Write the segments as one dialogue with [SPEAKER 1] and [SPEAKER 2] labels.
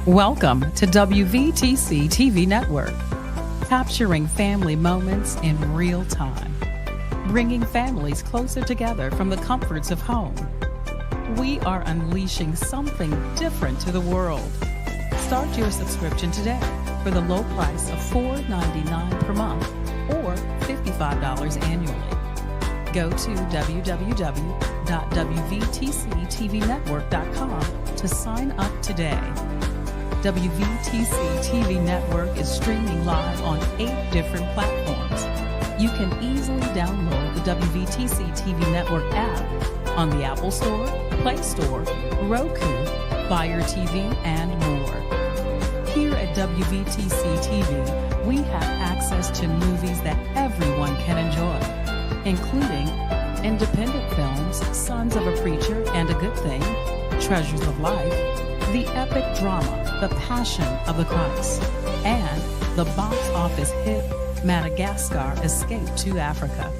[SPEAKER 1] Welcome to WVTC TV Network, capturing family moments in real time, bringing families closer together from the comforts of home. We are unleashing something different to the world. Start your subscription today for the low price of $4.99 per month or $55 annually. Go to www.wvtctvnetwork.com to sign up today. WVTC TV Network is streaming live on 8 different platforms. You can easily download the WVTC TV Network app on the Apple Store, Play Store, Roku, Fire TV, and more. Here at WVTC TV, we have access to movies that everyone can enjoy, including independent films, Sons of a Preacher and a Good Thing, Treasures of Life, the epic drama, The Passion of the Christ, and the box office hit Madagascar Escape to Africa.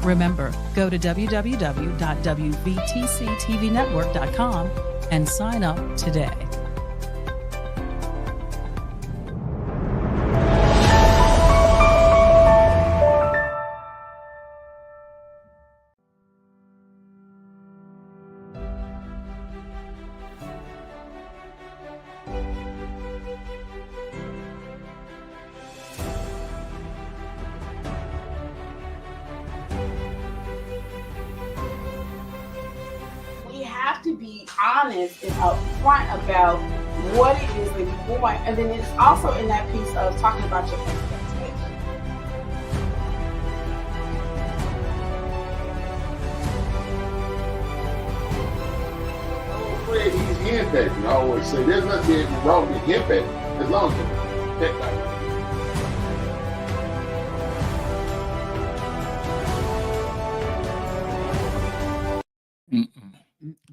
[SPEAKER 1] Remember, go to www.wvtctvnetwork.com and sign up today.
[SPEAKER 2] To be honest and upfront about what it is that you want, and then it's also in that piece of talking about your expectations.
[SPEAKER 3] Fred, he's henpecked. I always say there's nothing wrong with henpecked as long as you protect that.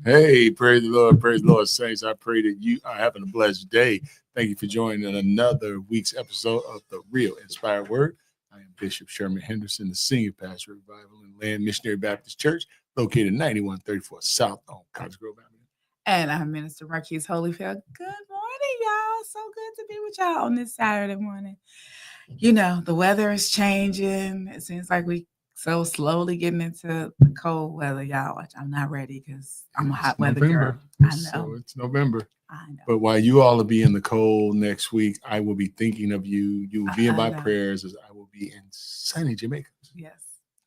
[SPEAKER 4] Hey, praise the Lord, saints. I pray that you are having a blessed day. Thank you for joining another week's episode of the Ril Inspired Word. I am Bishop Sherman Henderson, the senior pastor of Revival and Land Missionary Baptist Church, located 9134 South on Cottage Grove Avenue.
[SPEAKER 5] And I'm Minister Marquise Holyfield. Good morning, y'all. So good to be with y'all on this Saturday morning. You know, the weather is changing. It seems like we so slowly getting into the cold weather, y'all. I'm not ready because I'm a hot weather girl. I know.
[SPEAKER 4] So it's November.
[SPEAKER 5] I know.
[SPEAKER 4] But while you all will be in the cold next week, I will be thinking of you. You will be in my prayers as I will be in sunny Jamaica.
[SPEAKER 5] Yes.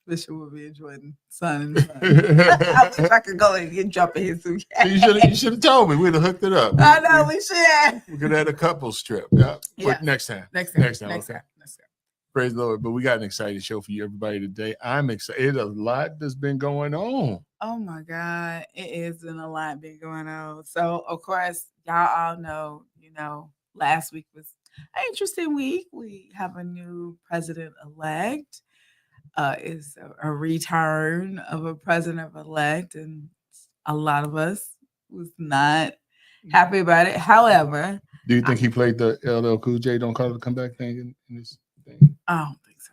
[SPEAKER 5] Bishop will be enjoying sun. I wish I could go and jump in his suit.
[SPEAKER 4] You should have told me. We'd have hooked it up.
[SPEAKER 5] I know, we should.
[SPEAKER 4] We could have had a couples trip. Yeah. But next time.
[SPEAKER 5] Next time.
[SPEAKER 4] Okay. Praise the Lord. But we got an exciting show for you, everybody, today. I'm excited. A lot that's been going on.
[SPEAKER 5] Oh, my God. It is been a lot been going on. So, of course, y'all all know, last week was an interesting week. We have a new president-elect. It's a return of a president-elect, and a lot of us was not happy about it. However,
[SPEAKER 4] do you think he played the LL Cool J Don't Call It a Comeback thing in this thing?
[SPEAKER 5] I don't think so.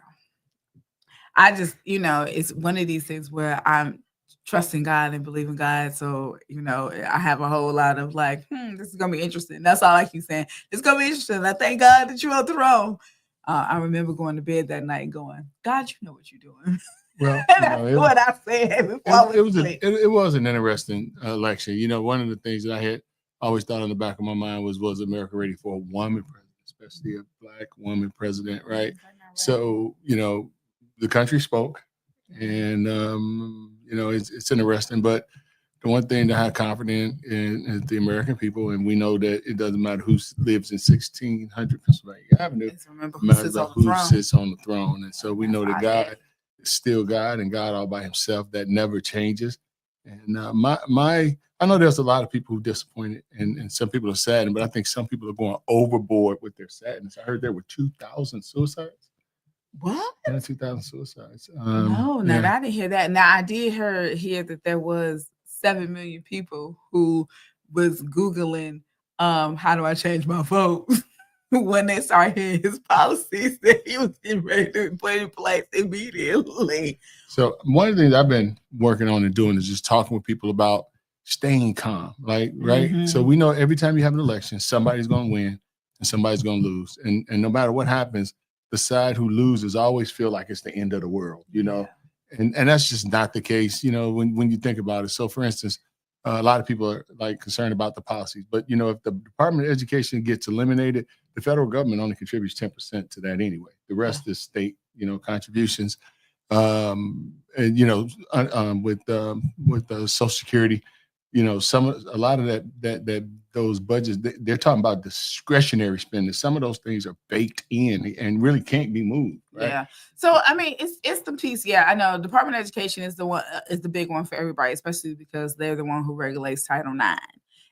[SPEAKER 5] I just, it's one of these things where I'm trusting God and believing God. So, I have a whole lot of this is going to be interesting. That's all I keep saying. It's going to be interesting. I thank God that you're on the throne. I remember going to bed that night going, God, you know what you're doing.
[SPEAKER 4] Well,
[SPEAKER 5] that's what I said before
[SPEAKER 4] it was an interesting election. One of the things that I had always thought in the back of my mind was America ready for a woman president, especially a Black woman president, right? So, the country spoke, and, it's interesting. But the one thing that I have confidence in is the American people, and we know that it doesn't matter who lives in 1600 Pennsylvania Avenue. It matters about who sits on the throne. And so we know that God is still God, and God all by himself. That never changes. And I know there's a lot of people who are disappointed, and some people are saddened, but I think some people are going overboard with their sadness. I heard there were 2,000 suicides.
[SPEAKER 5] What?
[SPEAKER 4] 2,000 suicides.
[SPEAKER 5] I didn't hear that. Now, I did hear that there was 7 million people who was Googling, how do I change my vote? When they started hearing his policies that he was getting ready to put in place immediately.
[SPEAKER 4] So one of the things I've been working on and doing is just talking with people about staying calm, like, right? So we know every time you have an election, somebody's going to win and somebody's going to lose. And no matter what happens, the side who loses always feel like it's the end of the world, you know? And that's just not the case, you know, when you think about it. So for instance, a lot of people are like concerned about the policies, but you know, if the Department of Education gets eliminated, the federal government only contributes 10% to that anyway. The rest is state, you know, contributions. And you know, with the Social Security, you know, a lot of that those budgets, they're talking about discretionary spending. Some of those things are baked in and really can't be moved. Right?
[SPEAKER 5] Yeah. So I mean, it's the piece. Yeah, I know Department of Education is the one is the big one for everybody, especially because they're the one who regulates Title IX.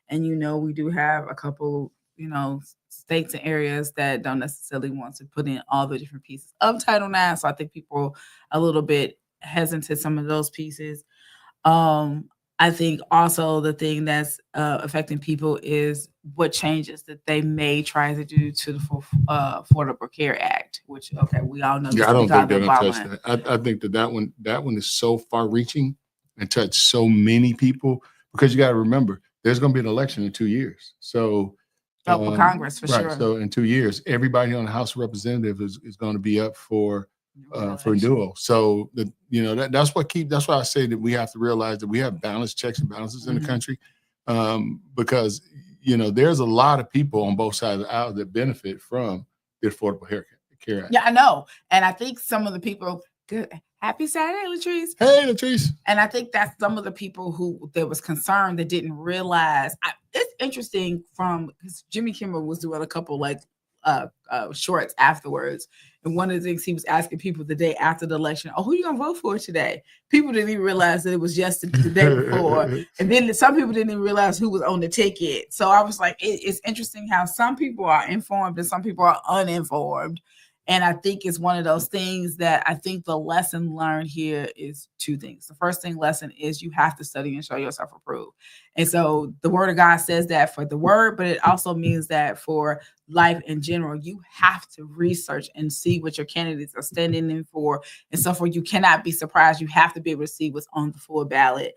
[SPEAKER 5] And you know, we do have a couple, you know, states and areas that don't necessarily want to put in all the different pieces of Title IX. So I think people are a little bit hesitant some of those pieces. I think also the thing that's affecting people is what changes that they may try to do to the Affordable Care Act, which we all know.
[SPEAKER 4] Yeah, I don't think they're gonna touch that. I think that one is so far-reaching and touch so many people, because you got to remember there's going to be an election in 2 years. So
[SPEAKER 5] for Congress for sure.
[SPEAKER 4] So in 2 years, everybody on the House of Representatives is going to be up for duo. So that's why I say that we have to realize that we have balanced checks and balances in the country, because you know there's a lot of people on both sides of the aisle that benefit from the Affordable Care Act.
[SPEAKER 5] Yeah, I know, and I think some of the people. Good. Happy Saturday, Latrice.
[SPEAKER 4] Hey, Latrice.
[SPEAKER 5] And I think that's some of the people who there was concerned that didn't realize. It's interesting because Jimmy Kimmel was doing a couple shorts afterwards. And one of the things he was asking people the day after the election, who are you going to vote for today? People didn't even realize that it was just the day before. And then some people didn't even realize who was on the ticket. So I was like, it's interesting how some people are informed and some people are uninformed. And I think it's one of those things that I think the lesson learned here is two things. The first lesson is you have to study and show yourself approved. And so the word of God says that for the word, but it also means that for life in general, you have to research and see what your candidates are standing in for. And so you cannot be surprised. You have to be able to see what's on the full ballot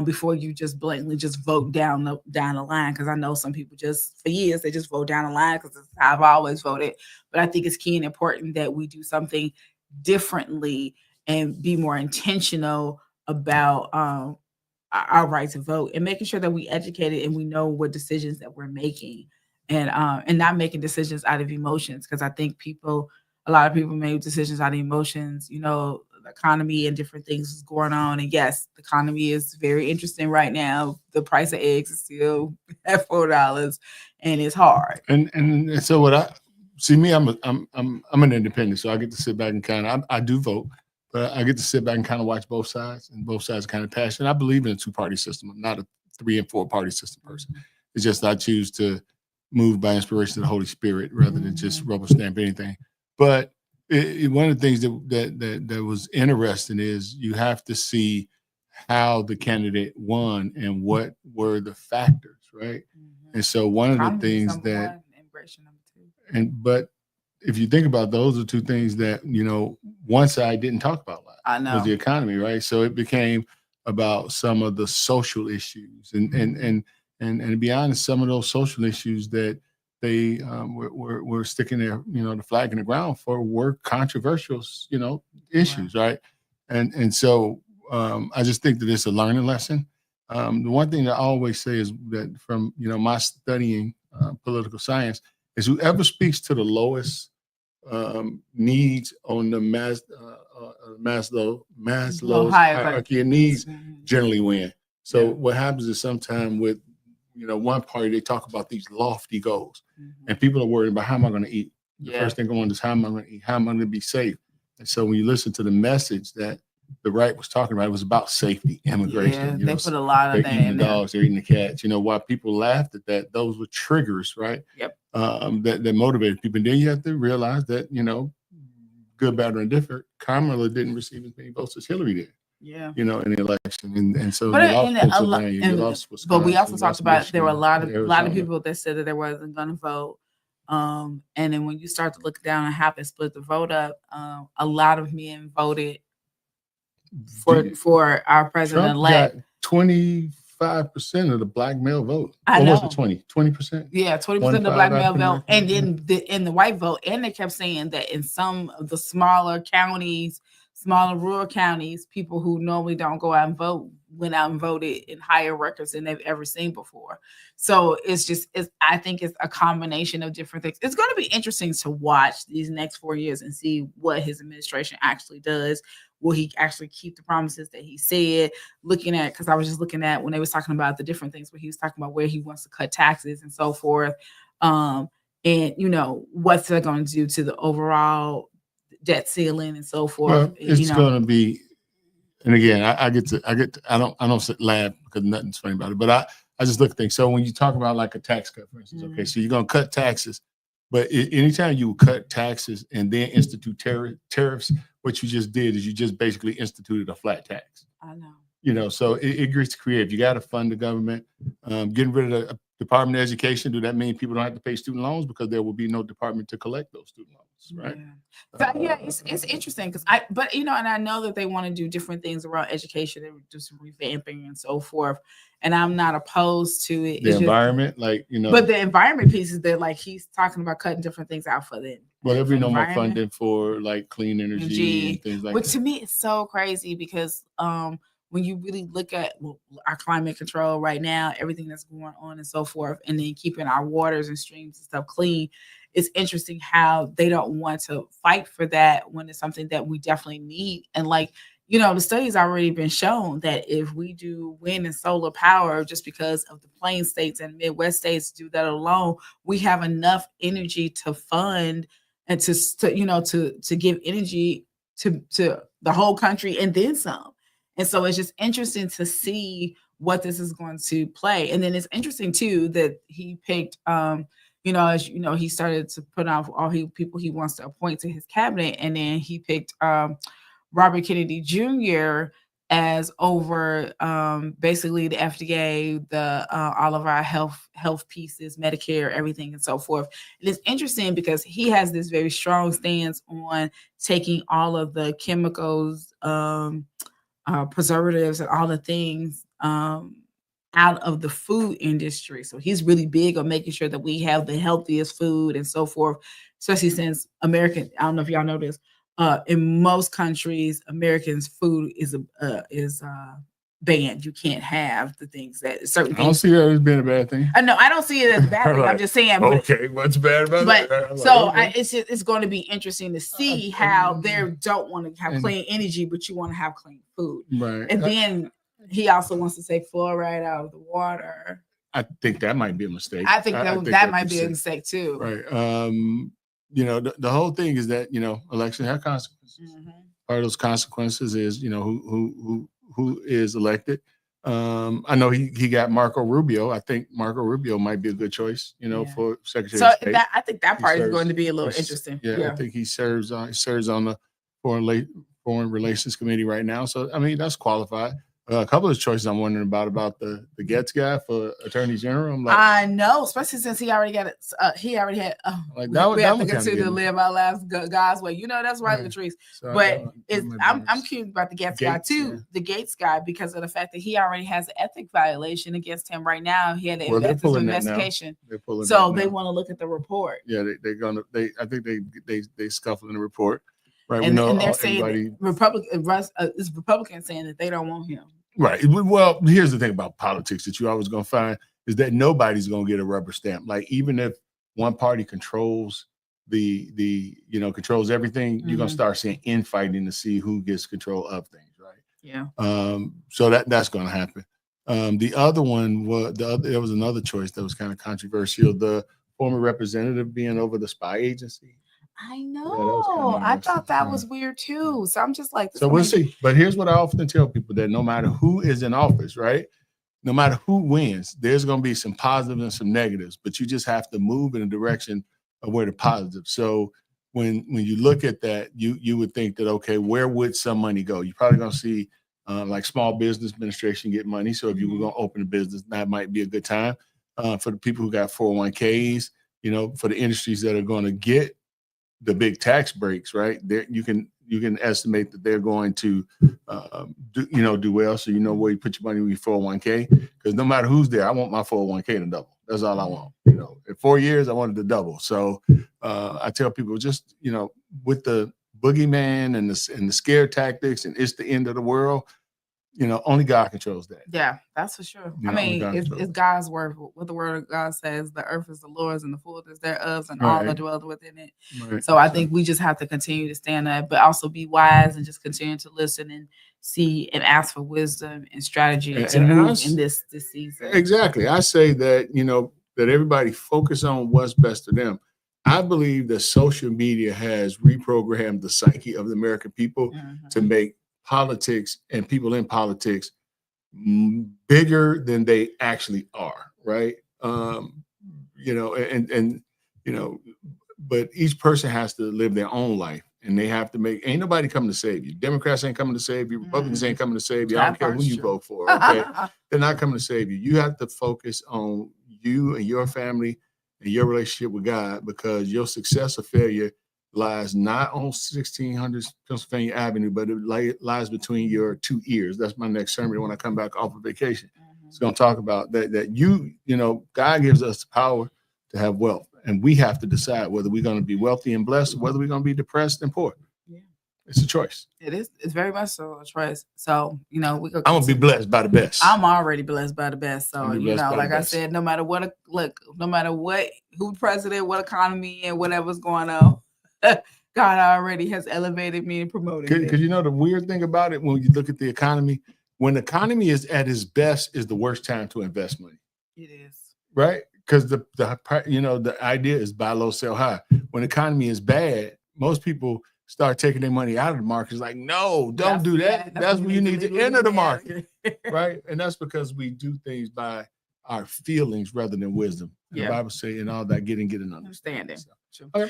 [SPEAKER 5] before you just blatantly just vote down the line. Because I know some people for years, they just vote down the line because it's how I've always voted. But I think it's key and important that we do something differently and be more intentional about our right to vote and making sure that we educated and we know what decisions that we're making and not making decisions out of emotions. Because I think a lot of people make decisions out of emotions, you know, the economy and different things is going on. And yes, the economy is very interesting right now. The price of eggs is still at $4 and it's hard.
[SPEAKER 4] And so what I see me, I'm an independent, so I get to sit back and I do vote, but I get to sit back and kind of watch both sides, and both sides are kind of passionate. I believe in a 2-party system. I'm not a 3 and 4 party system person. It's just I choose to move by inspiration of the Holy Spirit rather than just rubber stamp anything. But one of the things that was interesting is you have to see how the candidate won and what were the factors, right? And so one of the things that, but if you think about those are two things that, you know, one side didn't talk about a lot.
[SPEAKER 5] I know.
[SPEAKER 4] Was the economy, right? So it became about some of the social issues and to be honest, some of those social issues that they were sticking their, you know, the flag in the ground for were controversial, you know, issues, right? And so I just think that it's a learning lesson. The one thing that I always say is that from, you know, my studying political science is whoever speaks to the lowest needs on the Maslow's hierarchy of needs generally win. So what happens is sometimes with, you know, one party, they talk about these lofty goals and people are worried about how am I going to eat? The first thing going is how am I going to eat? How am I going to be safe? And so when you listen to the message that the right was talking about, it was about safety, immigration.
[SPEAKER 5] Yeah, they put a lot of that in there.
[SPEAKER 4] Dogs, they're eating the cats. You know, while people laughed at that, those were triggers, right?
[SPEAKER 5] Yep.
[SPEAKER 4] That motivated people. And then you have to realize that, you know, good, bad, or indifferent, Kamala didn't receive as many votes as Hillary did.
[SPEAKER 5] Yeah.
[SPEAKER 4] You know, in the election. And so
[SPEAKER 5] but we also talked about there were a lot of people that said that they wasn't going to vote. And then when you start to look down and how they split the vote up, a lot of men voted for our president-elect.
[SPEAKER 4] 25% 25% of the black male vote.
[SPEAKER 5] I
[SPEAKER 4] Or was
[SPEAKER 5] know.
[SPEAKER 4] it 20%?
[SPEAKER 5] Yeah, 20% of the
[SPEAKER 4] 15
[SPEAKER 5] black male
[SPEAKER 4] African
[SPEAKER 5] vote, and
[SPEAKER 4] American?
[SPEAKER 5] then in the white vote. And they kept saying that in some of the smaller counties, smaller rural counties, people who normally don't go out and vote went out and voted in higher records than they've ever seen before. So I think it's a combination of different things. It's going to be interesting to watch these next 4 years and see what his administration actually does. Will he actually keep the promises that he said? Looking at, because I was just looking at when they was talking about the different things where he was talking about where he wants to cut taxes and so forth. And what's that going to do to the overall debt ceiling and so forth.
[SPEAKER 4] Well, it's going to be, and again, I don't laugh because nothing's funny about it, but I just look at things. So when you talk about like a tax cut, for instance, okay, so you're going to cut taxes, but anytime you cut taxes and then institute tariffs, what you just did is you just basically instituted a flat tax.
[SPEAKER 5] I know.
[SPEAKER 4] So it gets creative. You got to fund the government. Getting rid of the Department of Education, do that mean people don't have to pay student loans because there will be no department to collect those student loans, right?
[SPEAKER 5] Yeah. So it's interesting because and I know that they want to do different things around education and do some revamping and so forth. And I'm not opposed to it.
[SPEAKER 4] The environment,
[SPEAKER 5] but the environment piece is that like he's talking about cutting different things out for them.
[SPEAKER 4] Well, there'll be no more funding for like clean energy and things like that.
[SPEAKER 5] Which to me is so crazy because when you really look at our climate control right now, everything that's going on and so forth, and then keeping our waters and streams and stuff clean, it's interesting how they don't want to fight for that when it's something that we definitely need. And the studies already been shown that if we do wind and solar power, just because of the plain states and Midwest states do that alone, we have enough energy to fund and to give energy to the whole country and then some. And so it's just interesting to see what this is going to play. And then it's interesting too that he picked, he started to put out all people he wants to appoint to his cabinet, and then he picked Robert Kennedy Jr. as over basically the FDA, the all of our health pieces, Medicare, everything, and so forth. And it's interesting because he has this very strong stance on taking all of the chemicals, preservatives, and all the things out of the food industry. So he's really big on making sure that we have the healthiest food and so forth, especially since I don't know if y'all know this, in most countries, Americans' food is banned. You can't have the things that certain things.
[SPEAKER 4] I don't see that as being a bad thing.
[SPEAKER 5] No, I don't see it as a bad thing. I'm just saying.
[SPEAKER 4] Okay, what's bad about
[SPEAKER 5] that? It's going to be interesting to see how they don't want to have clean energy, but you want to have clean food.
[SPEAKER 4] Right.
[SPEAKER 5] And then he also wants to take fluoride out of the water.
[SPEAKER 4] I think that might be a mistake.
[SPEAKER 5] I think that might be a mistake too.
[SPEAKER 4] Right. The whole thing is that, election have consequences. Mm-hmm. Part of those consequences is, who is elected. I know he got Marco Rubio. I think Marco Rubio might be a good choice, for Secretary of State.
[SPEAKER 5] I think that part is going to be a little interesting.
[SPEAKER 4] Yeah, I think he serves on the Foreign Relations Committee right now. So, I mean, that's qualified. A couple of choices I'm wondering about the Getz guy for Attorney General. I'm like,
[SPEAKER 5] I know, especially since he already got it. He already had.
[SPEAKER 4] We
[SPEAKER 5] have to continue to live our lives God's way. That's right, Latrice. So but I'm curious about the Getz guy too. Yeah. The Gates guy, because of the fact that he already has an ethics violation against him right now. He had an investigation. So they want to look at the report.
[SPEAKER 4] Yeah, I think they scuffle in the report. Right,
[SPEAKER 5] and they're saying Republicans saying that they don't want him.
[SPEAKER 4] Right. Well, here's the thing about politics that you're always going to find is that nobody's going to get a rubber stamp. Like even if one party controls controls everything, you're going to start seeing infighting to see who gets control of things. Right.
[SPEAKER 5] Yeah.
[SPEAKER 4] So that's going to happen. The other one there was another choice that was kind of controversial. The former representative being over the spy agency.
[SPEAKER 5] I know. I thought that was weird too. So I'm just like,
[SPEAKER 4] so we'll see. But here's what I often tell people, that no matter who is in office, right? No matter who wins, there's going to be some positives and some negatives, but you just have to move in the direction of where the positives. So when you look at that, you would think that, okay, where would some money go? You're probably going to see like Small Business Administration get money. So if you were going to open a business, that might be a good time for the people who got 401ks, for the industries that are going to get the big tax breaks, right? There you can estimate that they're going to do well. So you know where you put your money with your 401k, because no matter who's there, I want my 401k to double. That's all I want. In 4 years, I wanted to double. So I tell people, just with the boogeyman and the scare tactics and it's the end of the world, only God controls that.
[SPEAKER 5] Yeah, that's for sure. I mean, it's God's word. What the word of God says, the earth is the Lord's and the fullness thereof, and all that dwell within it. Right. So I think we just have to continue to stand up, but also be wise and just continue to listen and see and ask for wisdom and strategy to move in this season.
[SPEAKER 4] Exactly. I say that, that everybody focus on what's best to them. I believe that social media has reprogrammed the psyche of the American people to make politics and people in politics bigger than they actually are, right? But each person has to live their own life, and they have to ain't nobody coming to save you. Democrats ain't coming to save you. Republicans ain't coming to save you. I don't care who you vote for, okay? They're not coming to save you. You have to focus on you and your family and your relationship with God, because your success or failure lies not on 1600 Pennsylvania Avenue, but it lies between your two ears. That's my next sermon when I come back off of vacation. It's going to talk about that God gives us the power to have wealth, and we have to decide whether we're going to be wealthy and blessed or whether we're going to be depressed and poor. Yeah. It's a choice.
[SPEAKER 5] It is. It's very much so a choice. So, I'm
[SPEAKER 4] going to be blessed by the best.
[SPEAKER 5] I'm already blessed by the best. So, like I said, no matter what, who president, what economy and whatever's going on, God already has elevated me and promoted me.
[SPEAKER 4] Because the weird thing about it, when you look at the economy, when the economy is at its best is the worst time to invest money.
[SPEAKER 5] It is.
[SPEAKER 4] Right? Because the idea is buy low, sell high. When the economy is bad, most people start taking their money out of the market. It's like, no, don't do that. That's when you need to enter the market. Right? And that's because we do things by our feelings rather than wisdom. The Bible says, in all that getting understanding.
[SPEAKER 5] Okay,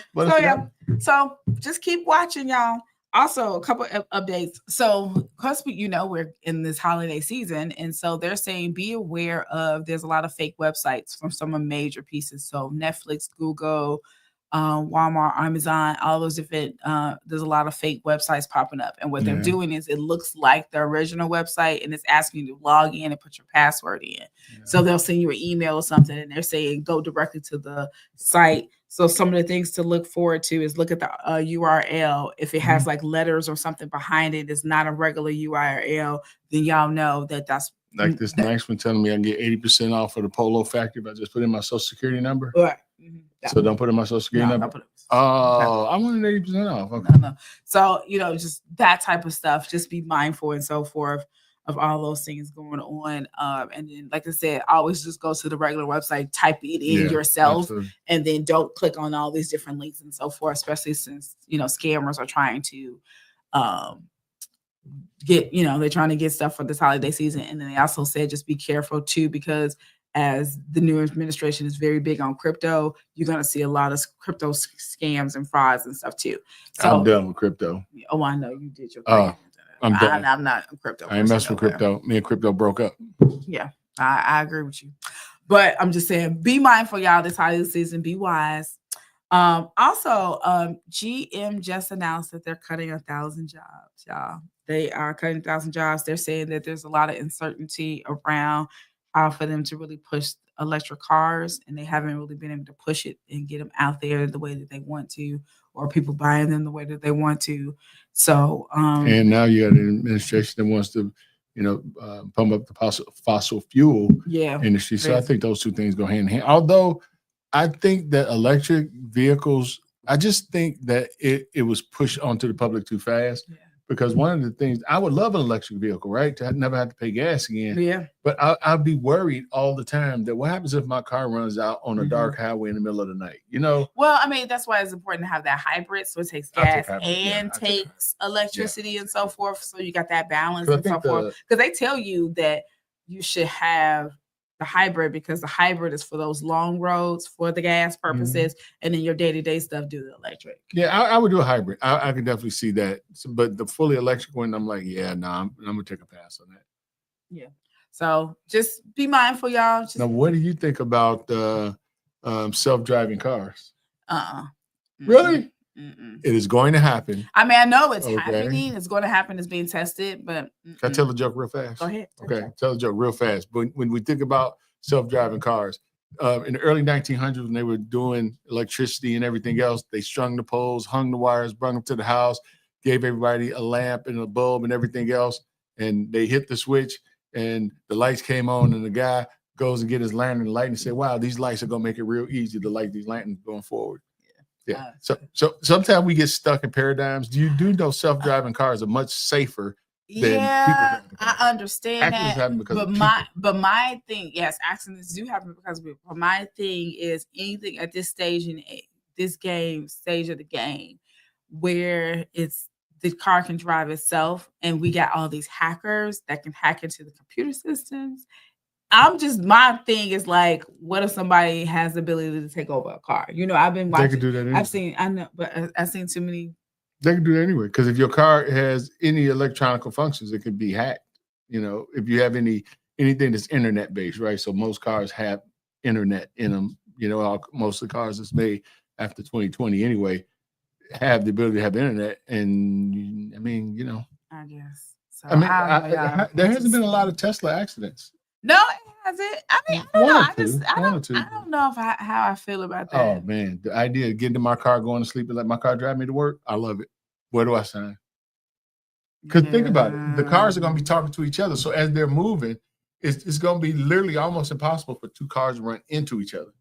[SPEAKER 5] so just keep watching, y'all. Also, a couple of updates. So, because we're in this holiday season, and so they're saying be aware of. There's a lot of fake websites from some of major pieces. So Netflix, Google, Walmart, Amazon, all those different. There's a lot of fake websites popping up, and what they're doing is it looks like the original website, and it's asking you to log in and put your password in. Yeah. So they'll send you an email or something, and they're saying go directly to the site. So some of the things to look forward to is look at the URL. If it has like letters or something behind it, it's not a regular URL, then y'all know that that's
[SPEAKER 4] like this next one telling me I can get 80% off of the Polo Factory if I just put in my social security number.
[SPEAKER 5] Right.
[SPEAKER 4] So don't put in my social security number. I wanted 80% off.
[SPEAKER 5] Okay. No. So just that type of stuff. Just be mindful and so forth of all those things going on. And then, like I said, always just go to the regular website, type it in yourself, absolutely. And then don't click on all these different links and so forth, especially since, scammers are trying to they're trying to get stuff for this holiday season. And then they also said, just be careful too, because as the new administration is very big on crypto, you're going to see a lot of crypto scams and frauds and stuff too. So
[SPEAKER 4] I'm done with crypto.
[SPEAKER 5] Oh, I know you did your thing. I'm not a crypto.
[SPEAKER 4] I ain't messing with crypto. Me and crypto broke up.
[SPEAKER 5] Yeah, I agree with you. But I'm just saying, be mindful, y'all, this holiday season. Be wise. Also, GM just announced that they're cutting 1,000 jobs, y'all. They are cutting 1,000 jobs. They're saying that there's a lot of uncertainty around how for them to really push electric cars, and they haven't really been able to push it and get them out there the way that they want to, or people buying them the way that they want to. So,
[SPEAKER 4] and now you got an administration that wants to, pump up the fossil fuel industry. So I think those two things go hand in hand. Although I think that electric vehicles, I just think that it was pushed onto the public too fast. Yeah. Because one of the things, I would love an electric vehicle, right? To never have to pay gas again.
[SPEAKER 5] Yeah.
[SPEAKER 4] But I'd be worried all the time that what happens if my car runs out on a dark highway in the middle of the night,
[SPEAKER 5] Well, I mean, that's why it's important to have that hybrid. So it takes gas and takes electricity and so forth. So you got that balance and so forth. Because they tell you that you should have the hybrid, because the hybrid is for those long roads for the gas purposes, and then your day-to-day stuff do the electric.
[SPEAKER 4] Yeah, I would do a hybrid. I could definitely see that. But the fully electric one, I'm like, I'm gonna take a pass on that.
[SPEAKER 5] Yeah. So just be mindful, y'all.
[SPEAKER 4] Now, what do you think about self-driving cars? Really? It is going to happen.
[SPEAKER 5] I mean, I know it's
[SPEAKER 4] Okay.
[SPEAKER 5] happening. It's going to happen. It's being tested, but
[SPEAKER 4] Can I tell a joke real fast?
[SPEAKER 5] Go ahead.
[SPEAKER 4] Okay, tell a joke real fast. But when we think about self-driving cars, in the early 1900s, when they were doing electricity and everything else, they strung the poles, hung the wires, brought them to the house, gave everybody a lamp and a bulb and everything else, and they hit the switch, and the lights came on, and the guy goes and get his lantern and light and say, "Wow, these lights are gonna make it real easy to light these lanterns going forward." Yeah. So sometimes we get stuck in paradigms. You do know self-driving cars are much safer than
[SPEAKER 5] yeah,
[SPEAKER 4] people.
[SPEAKER 5] I understand
[SPEAKER 4] Accidents
[SPEAKER 5] that.
[SPEAKER 4] happen because
[SPEAKER 5] But my thing, yes, accidents do happen because of people. But my thing is anything at this stage in this stage of the game where it's the car can drive itself and we got all these hackers that can hack into the computer systems. My thing is like, what if somebody has the ability to take over a car? You know, I've been watching.
[SPEAKER 4] They can do that anyway.
[SPEAKER 5] I know, but I've seen too many.
[SPEAKER 4] They can do that anyway, because if your car has any electronic functions, it can be hacked. You know, if you have anything that's internet based, right? So most cars have internet in them. You know, most of the cars that's made after 2020 anyway have the ability to have internet. And I mean, you know,
[SPEAKER 5] I guess. So
[SPEAKER 4] I mean, there hasn't been a lot of Tesla accidents.
[SPEAKER 5] No, it hasn't. I mean, I don't know. I don't know how I feel about that.
[SPEAKER 4] Oh man, the idea of getting in my car, going to sleep, and let my car drive me to work, I love it. Where do I sign? Because think about it, the cars are going to be talking to each other. So as they're moving, it's going to be literally almost impossible for two cars to run into each other,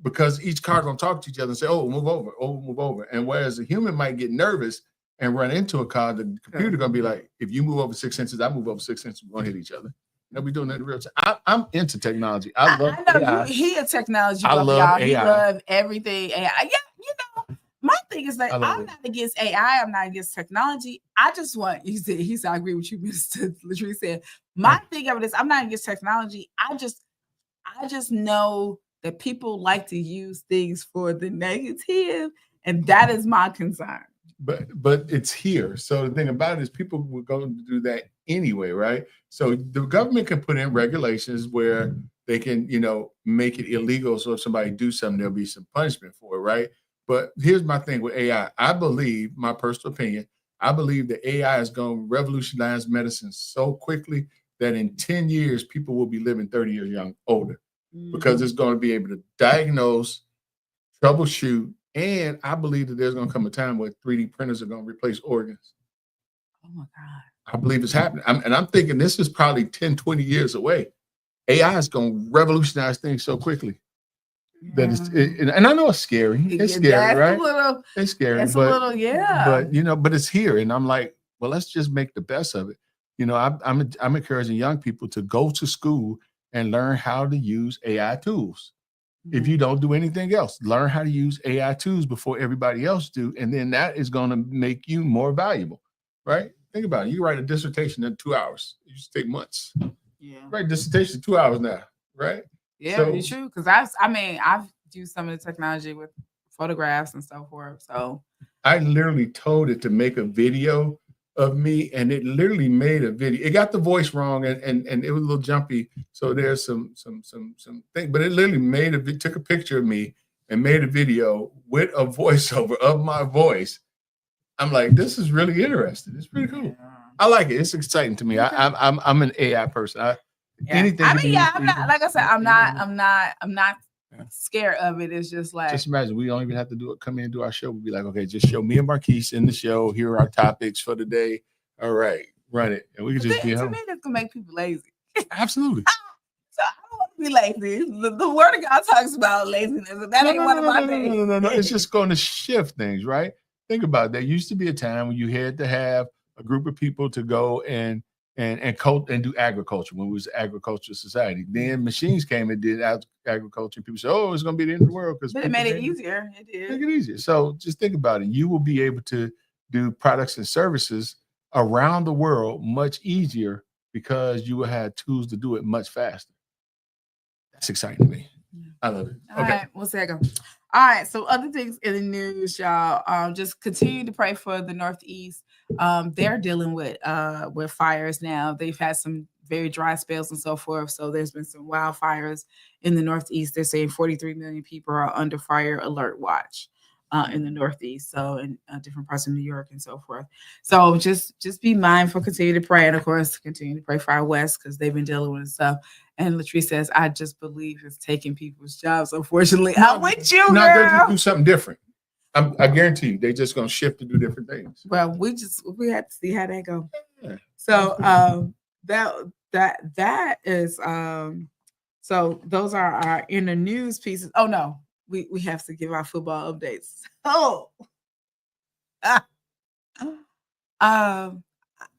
[SPEAKER 4] because each car going to talk to each other and say, "Oh, move over, oh, move over." And whereas a human might get nervous and run into a car, the computer going to be like, "If you move over 6 inches, I move over 6 inches, we're going to hit each other." They'll be doing that in real time. I'm into technology. I love AI.
[SPEAKER 5] He a technology.
[SPEAKER 4] I love AI.
[SPEAKER 5] He love everything AI. Yeah, you know, my thing is like, I'm not against AI. I'm not against technology. I just want, he said, I agree with you, Mr. Latrice said. My thing of it is, I'm not against technology. I just know that people like to use things for the negative, and that is my concern.
[SPEAKER 4] But it's here. So the thing about it is people were going to do that anyway, right? So the government can put in regulations where they can, you know, make it illegal. So if somebody do something, there'll be some punishment for it, right? But here's my thing with AI. I believe, my personal opinion, I believe that AI is going to revolutionize medicine so quickly that in 10 years, people will be living 30 years older, because it's going to be able to diagnose, troubleshoot, and I believe that there's going to come a time where 3D printers are going to replace organs.
[SPEAKER 5] Oh my God.
[SPEAKER 4] I believe it's happening. I'm thinking this is probably 10, 20 years away. AI is going to revolutionize things so quickly that and I know it's scary. It's scary, right? It's scary. But you know, but it's here. And I'm like, well, let's just make the best of it. You know, I'm encouraging young people to go to school and learn how to use AI tools. If you don't do anything else, learn how to use AI tools before everybody else do. And then that is going to make you more valuable, right? Think about it. You write a dissertation in 2 hours. It used to take months. Yeah. Write a dissertation in 2 hours now, right?
[SPEAKER 5] Yeah, so, it's true. Because I've used some of the technology with photographs and so forth. So
[SPEAKER 4] I literally told it to make a video of me, and it literally made a video. It got the voice wrong, and it was a little jumpy. So there's some thing, but it literally took a picture of me and made a video with a voiceover of my voice. I'm like, this is really interesting. It's pretty cool. I like it. It's exciting to me. I'm an AI person. Anything.
[SPEAKER 5] I mean, I'm not, like I said, I'm not scared of it. It's just like,
[SPEAKER 4] just imagine we don't even have to come in and do our show. We'll be like, okay, just show me and Marquise in the show. Here are our topics for the day. All right, run it, and we can just be home.
[SPEAKER 5] To me, that's gonna make people lazy.
[SPEAKER 4] Absolutely.
[SPEAKER 5] So I don't want to be lazy. The word of God talks about laziness, and that ain't one of my things.
[SPEAKER 4] No. It's just going to shift things, right? Think about it. There used to be a time when you had to have a group of people to go and do agriculture when it was agricultural society. Then machines came and did agriculture. People say, "Oh, it's going to be the end of the world," because
[SPEAKER 5] it made it easier. It did
[SPEAKER 4] make it easier. So just think about it. You will be able to do products and services around the world much easier because you will have tools to do it much faster. That's exciting to me. I love it.
[SPEAKER 5] All right, we'll see how it goes. All right, so other things in the news, y'all. Just continue to pray for the Northeast. They're dealing with fires now. They've had some very dry spells and so forth. So there's been some wildfires in the Northeast. They're saying 43 million people are under fire alert watch. in the Northeast, so in different parts of New York and so forth. So just be mindful, continue to pray, and of course, continue to pray for our West because they've been dealing with stuff. And Latrice says, I just believe it's taking people's jobs. Unfortunately, I'm with you,
[SPEAKER 4] No, they're
[SPEAKER 5] girl.
[SPEAKER 4] gonna do something different. I guarantee you, they're just gonna shift and do different things.
[SPEAKER 5] Well, we have to see how that goes.
[SPEAKER 4] Yeah.
[SPEAKER 5] So that is so those are our in the news pieces. Oh no, we have to give our football updates. Oh,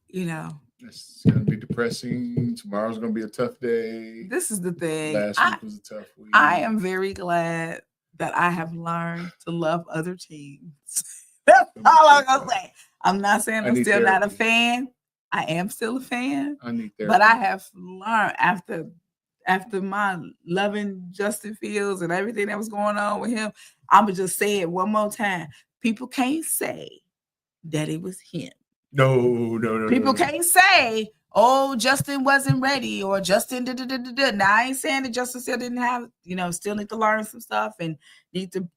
[SPEAKER 5] you know,
[SPEAKER 4] It's gonna be depressing. Tomorrow's gonna be a tough day.
[SPEAKER 5] this is the thing.
[SPEAKER 4] Last week was a tough week.
[SPEAKER 5] I am very glad that I have learned to love other teams. That's all I'm gonna say. I'm not saying I'm still not a fan. I am still a fan.
[SPEAKER 4] I need therapy.
[SPEAKER 5] But I have learned after my loving Justin Fields and everything that was going on with him, I'm gonna just say it one more time. People can't say that it was him.
[SPEAKER 4] No.
[SPEAKER 5] People can't say, oh, Justin wasn't ready or Justin Now I ain't saying that Justin still didn't have, still need to learn some stuff and need to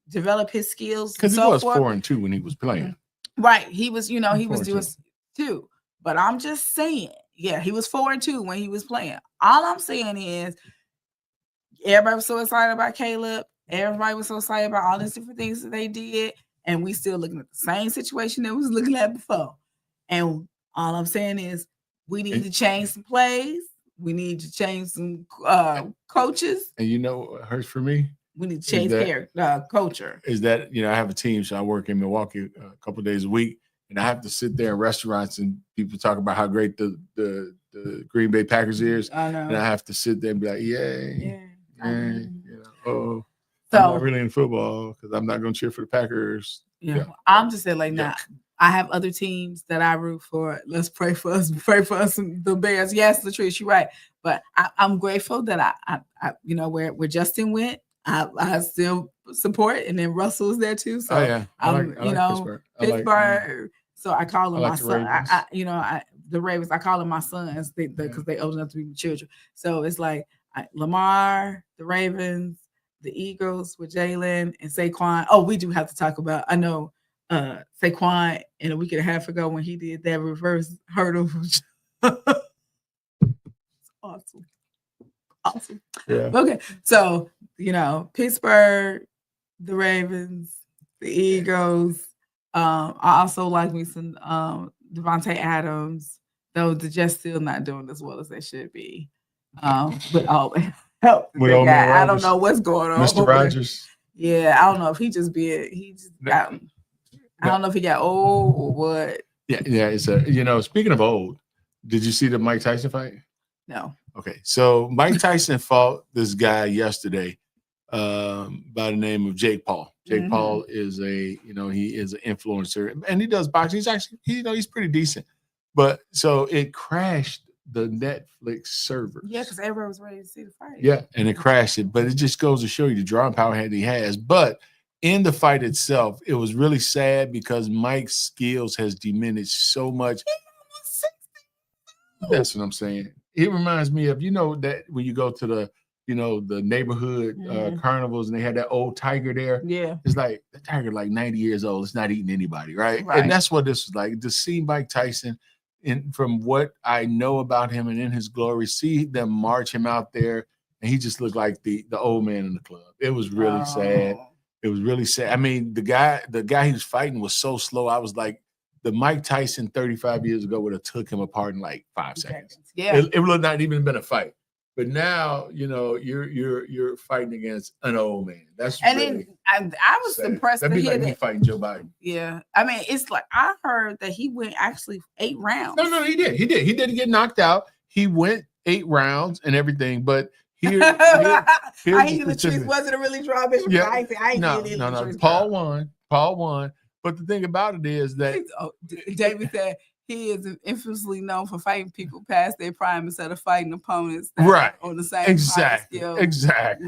[SPEAKER 5] develop his skills.
[SPEAKER 4] Because he was 4-2 when he was playing.
[SPEAKER 5] Right. He was, he was
[SPEAKER 4] 4-2.
[SPEAKER 5] doing 2. But I'm just saying, yeah, he was 4-2 when he was playing. All I'm saying is everybody was so excited about Caleb. Everybody was so excited about all these different things that they did. And we still looking at the same situation that we was looking at before. And all I'm saying is we need to change some plays. We need to change some coaches.
[SPEAKER 4] And you know what hurts for me?
[SPEAKER 5] We need to change culture.
[SPEAKER 4] Is that, I have a team, so I work in Milwaukee a couple of days a week, and I have to sit there in restaurants and people talk about how great the Green Bay Packers is.
[SPEAKER 5] I know.
[SPEAKER 4] And I have to sit there and be like, yay.
[SPEAKER 5] So,
[SPEAKER 4] I'm not really in football because I'm not going to cheer for the Packers.
[SPEAKER 5] Yeah. I'm just saying like that. I have other teams that I root for. Let's pray for us. Pray for us, the Bears. Yes, Latrice, you're right. But I'm grateful that I where Justin went, I still support, and then Russell's there too. So
[SPEAKER 4] I like
[SPEAKER 5] Pittsburgh. So I call them my son.
[SPEAKER 4] The
[SPEAKER 5] Ravens. I call them my sons because they old enough to be my children. So it's like Lamar, the Ravens, the Eagles with Jalen and Saquon. Oh, we do have to talk about. I know Saquon in a week and a half ago when he did that reverse hurdle. Awesome. Yeah. Okay. So, Pittsburgh, the Ravens, the Eagles. I also like me some Devontae Adams, though the Jets still not doing as well as they should be. But help. I don't know what's going on.
[SPEAKER 4] Mr. Rogers.
[SPEAKER 5] Yeah, I don't know if he just I don't know if he got old or what.
[SPEAKER 4] Yeah. It's speaking of old, did you see the Mike Tyson fight?
[SPEAKER 5] No.
[SPEAKER 4] Okay. So Mike Tyson fought this guy yesterday by the name of Jake Paul. Jake Paul is he is an influencer and he does boxing. He's actually, he's pretty decent. But so it crashed the Netflix servers.
[SPEAKER 5] Yeah, because everybody was ready to see the fight.
[SPEAKER 4] Yeah, and it crashed it. But it just goes to show you the drawing power he has. But in the fight itself, it was really sad because Mike's skills has diminished so much. That's what I'm saying. It reminds me of, that when you go to the neighborhood carnivals and they had that old tiger there.
[SPEAKER 5] Yeah.
[SPEAKER 4] It's like the tiger like 90 years old. It's not eating anybody, right? And that's what this was like. To see Mike Tyson, from what I know about him and in his glory, see them march him out there and he just looked like the old man in the club. It was really sad. It was really sad. I mean, the guy he was fighting was so slow. I was like, the Mike Tyson 35 years ago would have took him apart in like 5 seconds.
[SPEAKER 5] Yeah.
[SPEAKER 4] It would have not even been a fight. But now, you're fighting against an old man. That's really
[SPEAKER 5] then I was
[SPEAKER 4] sad.
[SPEAKER 5] impressed
[SPEAKER 4] That'd
[SPEAKER 5] to
[SPEAKER 4] be
[SPEAKER 5] hear
[SPEAKER 4] like me fighting Joe Biden.
[SPEAKER 5] Yeah. I mean, it's like I heard that he went actually 8 rounds.
[SPEAKER 4] No, he did. He didn't get knocked out. He went 8 rounds and everything. But here's
[SPEAKER 5] I hear the truth wasn't a really draw bitch.
[SPEAKER 4] Yeah. No. Paul won. But the thing about it is that
[SPEAKER 5] David said he is infamously known for fighting people past their prime instead of fighting opponents that on the same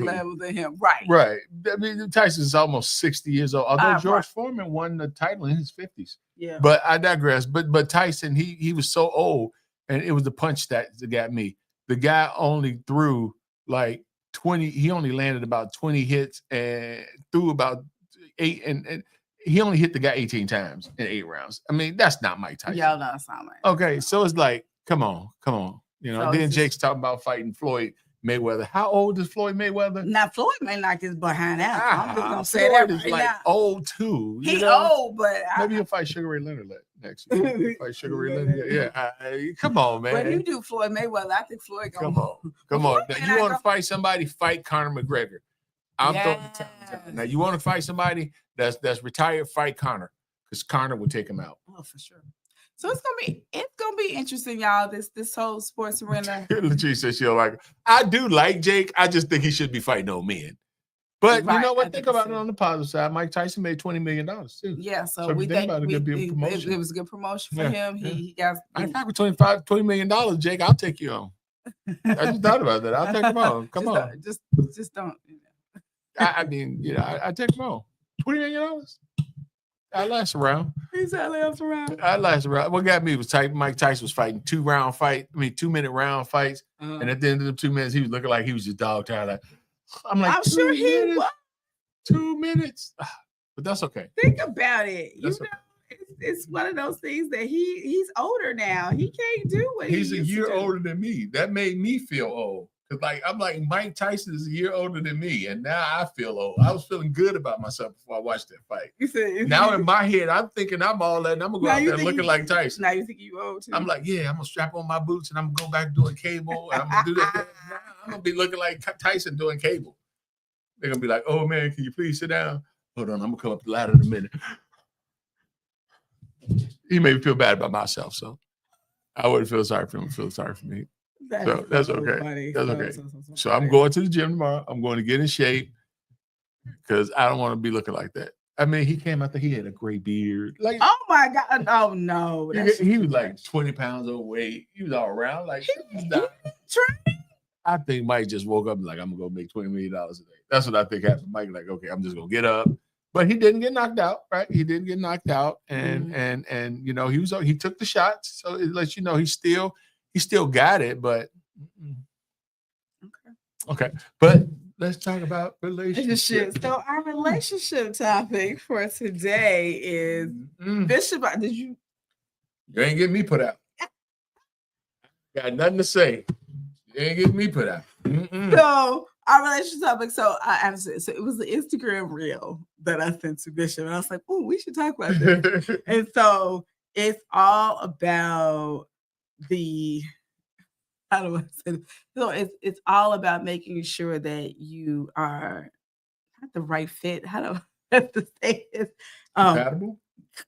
[SPEAKER 5] level than him. Right.
[SPEAKER 4] I mean, Tyson's almost 60 years old. Although George Foreman won the title in his 50s.
[SPEAKER 5] Yeah.
[SPEAKER 4] But I digress. But Tyson, he was so old, and it was the punch that got me. The guy only threw like 20. He only landed about 20 hits and threw about eight, and he only hit the guy 18 times in 8 rounds. I mean, that's not Mike Tyson.
[SPEAKER 5] Y'all know it's not Mike.
[SPEAKER 4] Okay, so it's like, come on. You know,
[SPEAKER 5] So
[SPEAKER 4] then
[SPEAKER 5] it's
[SPEAKER 4] Jake's talking about fighting Floyd Mayweather. How old is Floyd Mayweather?
[SPEAKER 5] Now Floyd may knock his behind out. I'm just gonna say
[SPEAKER 4] Floyd
[SPEAKER 5] that
[SPEAKER 4] is
[SPEAKER 5] right
[SPEAKER 4] like
[SPEAKER 5] now.
[SPEAKER 4] old too.
[SPEAKER 5] He old, but
[SPEAKER 4] maybe he'll fight Sugar Ray Leonard next year. He'll fight Sugar Ray Leonard. Yeah, come on, man.
[SPEAKER 5] when you do Floyd Mayweather, I think Floyd gonna
[SPEAKER 4] Come on.
[SPEAKER 5] Floyd
[SPEAKER 4] Now, you want to fight somebody? Fight Conor McGregor. I'm throwing the time. Now you want to fight somebody that's retired? Fight Conor, because Conor will take him out.
[SPEAKER 5] Oh, for sure. So it's gonna be interesting, y'all. This whole sports arena.
[SPEAKER 4] Latrice says she'll like. I do like Jake. I just think he should be fighting old men. But you know what? Think about it on the positive side. Mike Tyson made $20 million too.
[SPEAKER 5] Yeah, so we think it was a good promotion for him. He got.
[SPEAKER 4] I think with $20 million, Jake, I'll take you on. I just thought about that. I'll take him on. Come on.
[SPEAKER 5] Just don't.
[SPEAKER 4] I mean, I take him on. $20 million. I last around.
[SPEAKER 5] He said last around.
[SPEAKER 4] I last around. What got me was Mike Tyson was fighting 2-minute round fights. And at the end of the 2 minutes, he was looking like he was just dog tired. Like, I'm sure he was. 2 minutes. But that's okay.
[SPEAKER 5] Think about it. It's one of those things that he's older now. He can't do what
[SPEAKER 4] he's a year older than me. That made me feel old. Because I'm like, Mike Tyson is a year older than me, and now I feel old. I was feeling good about myself before I watched that fight. Now in my head, I'm thinking I'm all that, and I'm gonna go out there looking like Tyson.
[SPEAKER 5] Now you think you old too?
[SPEAKER 4] I'm like, yeah, I'm gonna strap on my boots and I'm gonna go back doing cable, and I'm gonna do that. I'm gonna be looking like Tyson doing cable. They're gonna be like, oh man, can you please sit down? Hold on, I'm gonna come up the ladder in a minute. He made me feel bad about myself, so I wouldn't feel sorry for him. Feel sorry for me. So that's okay.
[SPEAKER 5] Funny.
[SPEAKER 4] That's okay. So I'm going to the gym tomorrow. I'm going to get in shape because I don't want to be looking like that. I mean, he came out there. He had a gray beard. Like,
[SPEAKER 5] oh my God! Oh no!
[SPEAKER 4] He was like 20 pounds overweight. He was all around like. I think Mike just woke up and like, I'm gonna go make $20 million a day. That's what I think happened. Mike like, okay, I'm just gonna get up. But he didn't get knocked out, right? He didn't get knocked out, and he took the shots. So it lets you know he still got it, but okay. But let's talk about relationships.
[SPEAKER 5] So our relationship topic for today is Bishop. Did you?
[SPEAKER 4] You ain't getting me put out. Got nothing to say. You ain't getting me put out.
[SPEAKER 5] So our relationship topic. So so it was the Instagram reel that I sent to Bishop, and I was like, "Oh, we should talk about this." And so it's all about how do I say it? So it's all about making sure that you are not the right fit. How do I have to say it?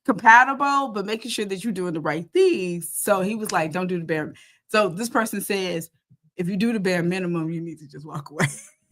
[SPEAKER 5] Compatible, but making sure that you're doing the right things. So he was like, don't do the bare. So this person says, if you do the bare minimum, you need to just walk away.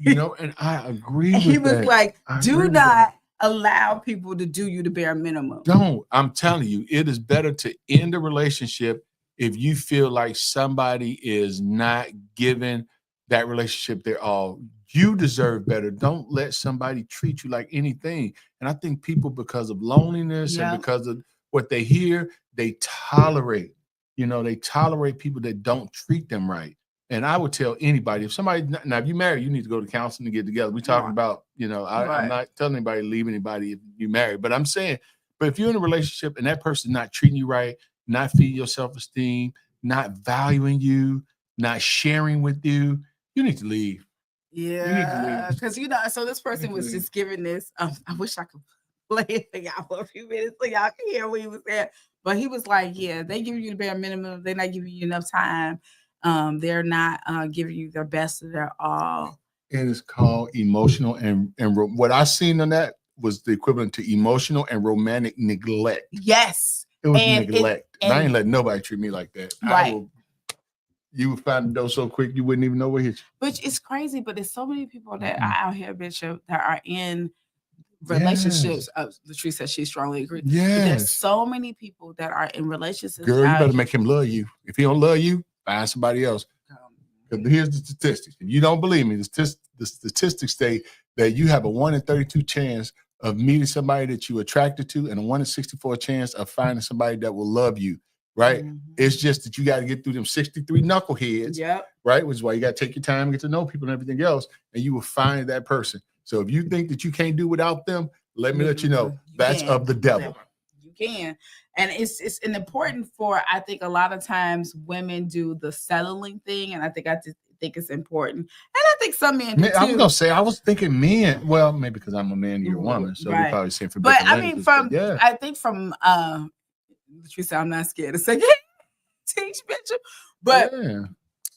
[SPEAKER 4] And I agree with
[SPEAKER 5] he was
[SPEAKER 4] that.
[SPEAKER 5] like, do not allow people to do you the bare minimum.
[SPEAKER 4] Don't. I'm telling you, it is better to end a relationship if you feel like somebody is not giving that relationship their all. You deserve better. Don't let somebody treat you like anything. And I think people, because of loneliness and because of what they hear, they tolerate. They tolerate people that don't treat them right. And I would tell anybody, if you married, you need to go to counseling to get together. We're talking about, I'm not telling anybody to leave anybody if you married, but I'm saying, but if you're in a relationship and that person's not treating you right, not feeding your self-esteem, not valuing you, not sharing with you, you need to leave.
[SPEAKER 5] Yeah, because so this person was just giving this. I wish I could play it for y'all for a few minutes so y'all can hear what he was saying. But he was like, "Yeah, they give you the bare minimum. They're not giving you enough time. They're not giving you their best of their all."
[SPEAKER 4] It is called emotional and what I seen on that was the equivalent to emotional and romantic neglect.
[SPEAKER 5] Yes.
[SPEAKER 4] It was neglect. I ain't letting nobody treat me like that.
[SPEAKER 5] Right.
[SPEAKER 4] You would find the door so quick you wouldn't even know what hit you.
[SPEAKER 5] Which is crazy, but there's so many people that are out here, Bishop, that are in relationships. Latrice says she strongly agrees.
[SPEAKER 4] Yes.
[SPEAKER 5] There's so many people that are in relationships.
[SPEAKER 4] Girl, you better make him love you. If he don't love you, find somebody else. Because here's the statistics. If you don't believe me, the statistics say that you have a 1 in 32 chance of meeting somebody that you're attracted to and a 1 in 64 chance of finding somebody that will love you, right? It's just that you got to get through them 63 knuckleheads, right? Which is why you got to take your time, get to know people and everything else, and you will find that person. So if you think that you can't do without them, let me let you know that's of the devil.
[SPEAKER 5] You can. And it's important for, I think a lot of times women do the settling thing. And I think it's important. And I think some men do too.
[SPEAKER 4] I was gonna say, I was thinking men. Well, maybe because I'm a man, you're a woman, so we probably saying for different languages.
[SPEAKER 5] I think from Teresa, I'm not scared to say teach Bishop, but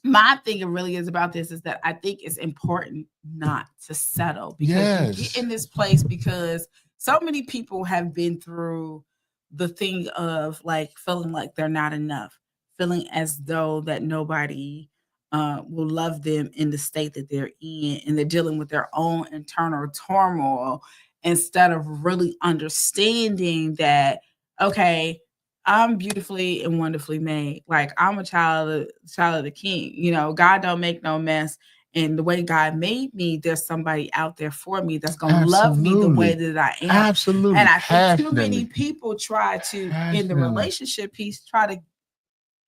[SPEAKER 5] my thing really is about this is that I think it's important not to settle, because you get in this place because so many people have been through the thing of like feeling like they're not enough, feeling as though that nobody will love them in the state that they're in, and they're dealing with their own internal turmoil instead of really understanding that, okay, I'm beautifully and wonderfully made. Like, I'm a child of the King. You know, God don't make no mess. And the way God made me, there's somebody out there for me that's going to love me the way that I am.
[SPEAKER 4] Absolutely.
[SPEAKER 5] And I think too many people try to, in the relationship piece, try to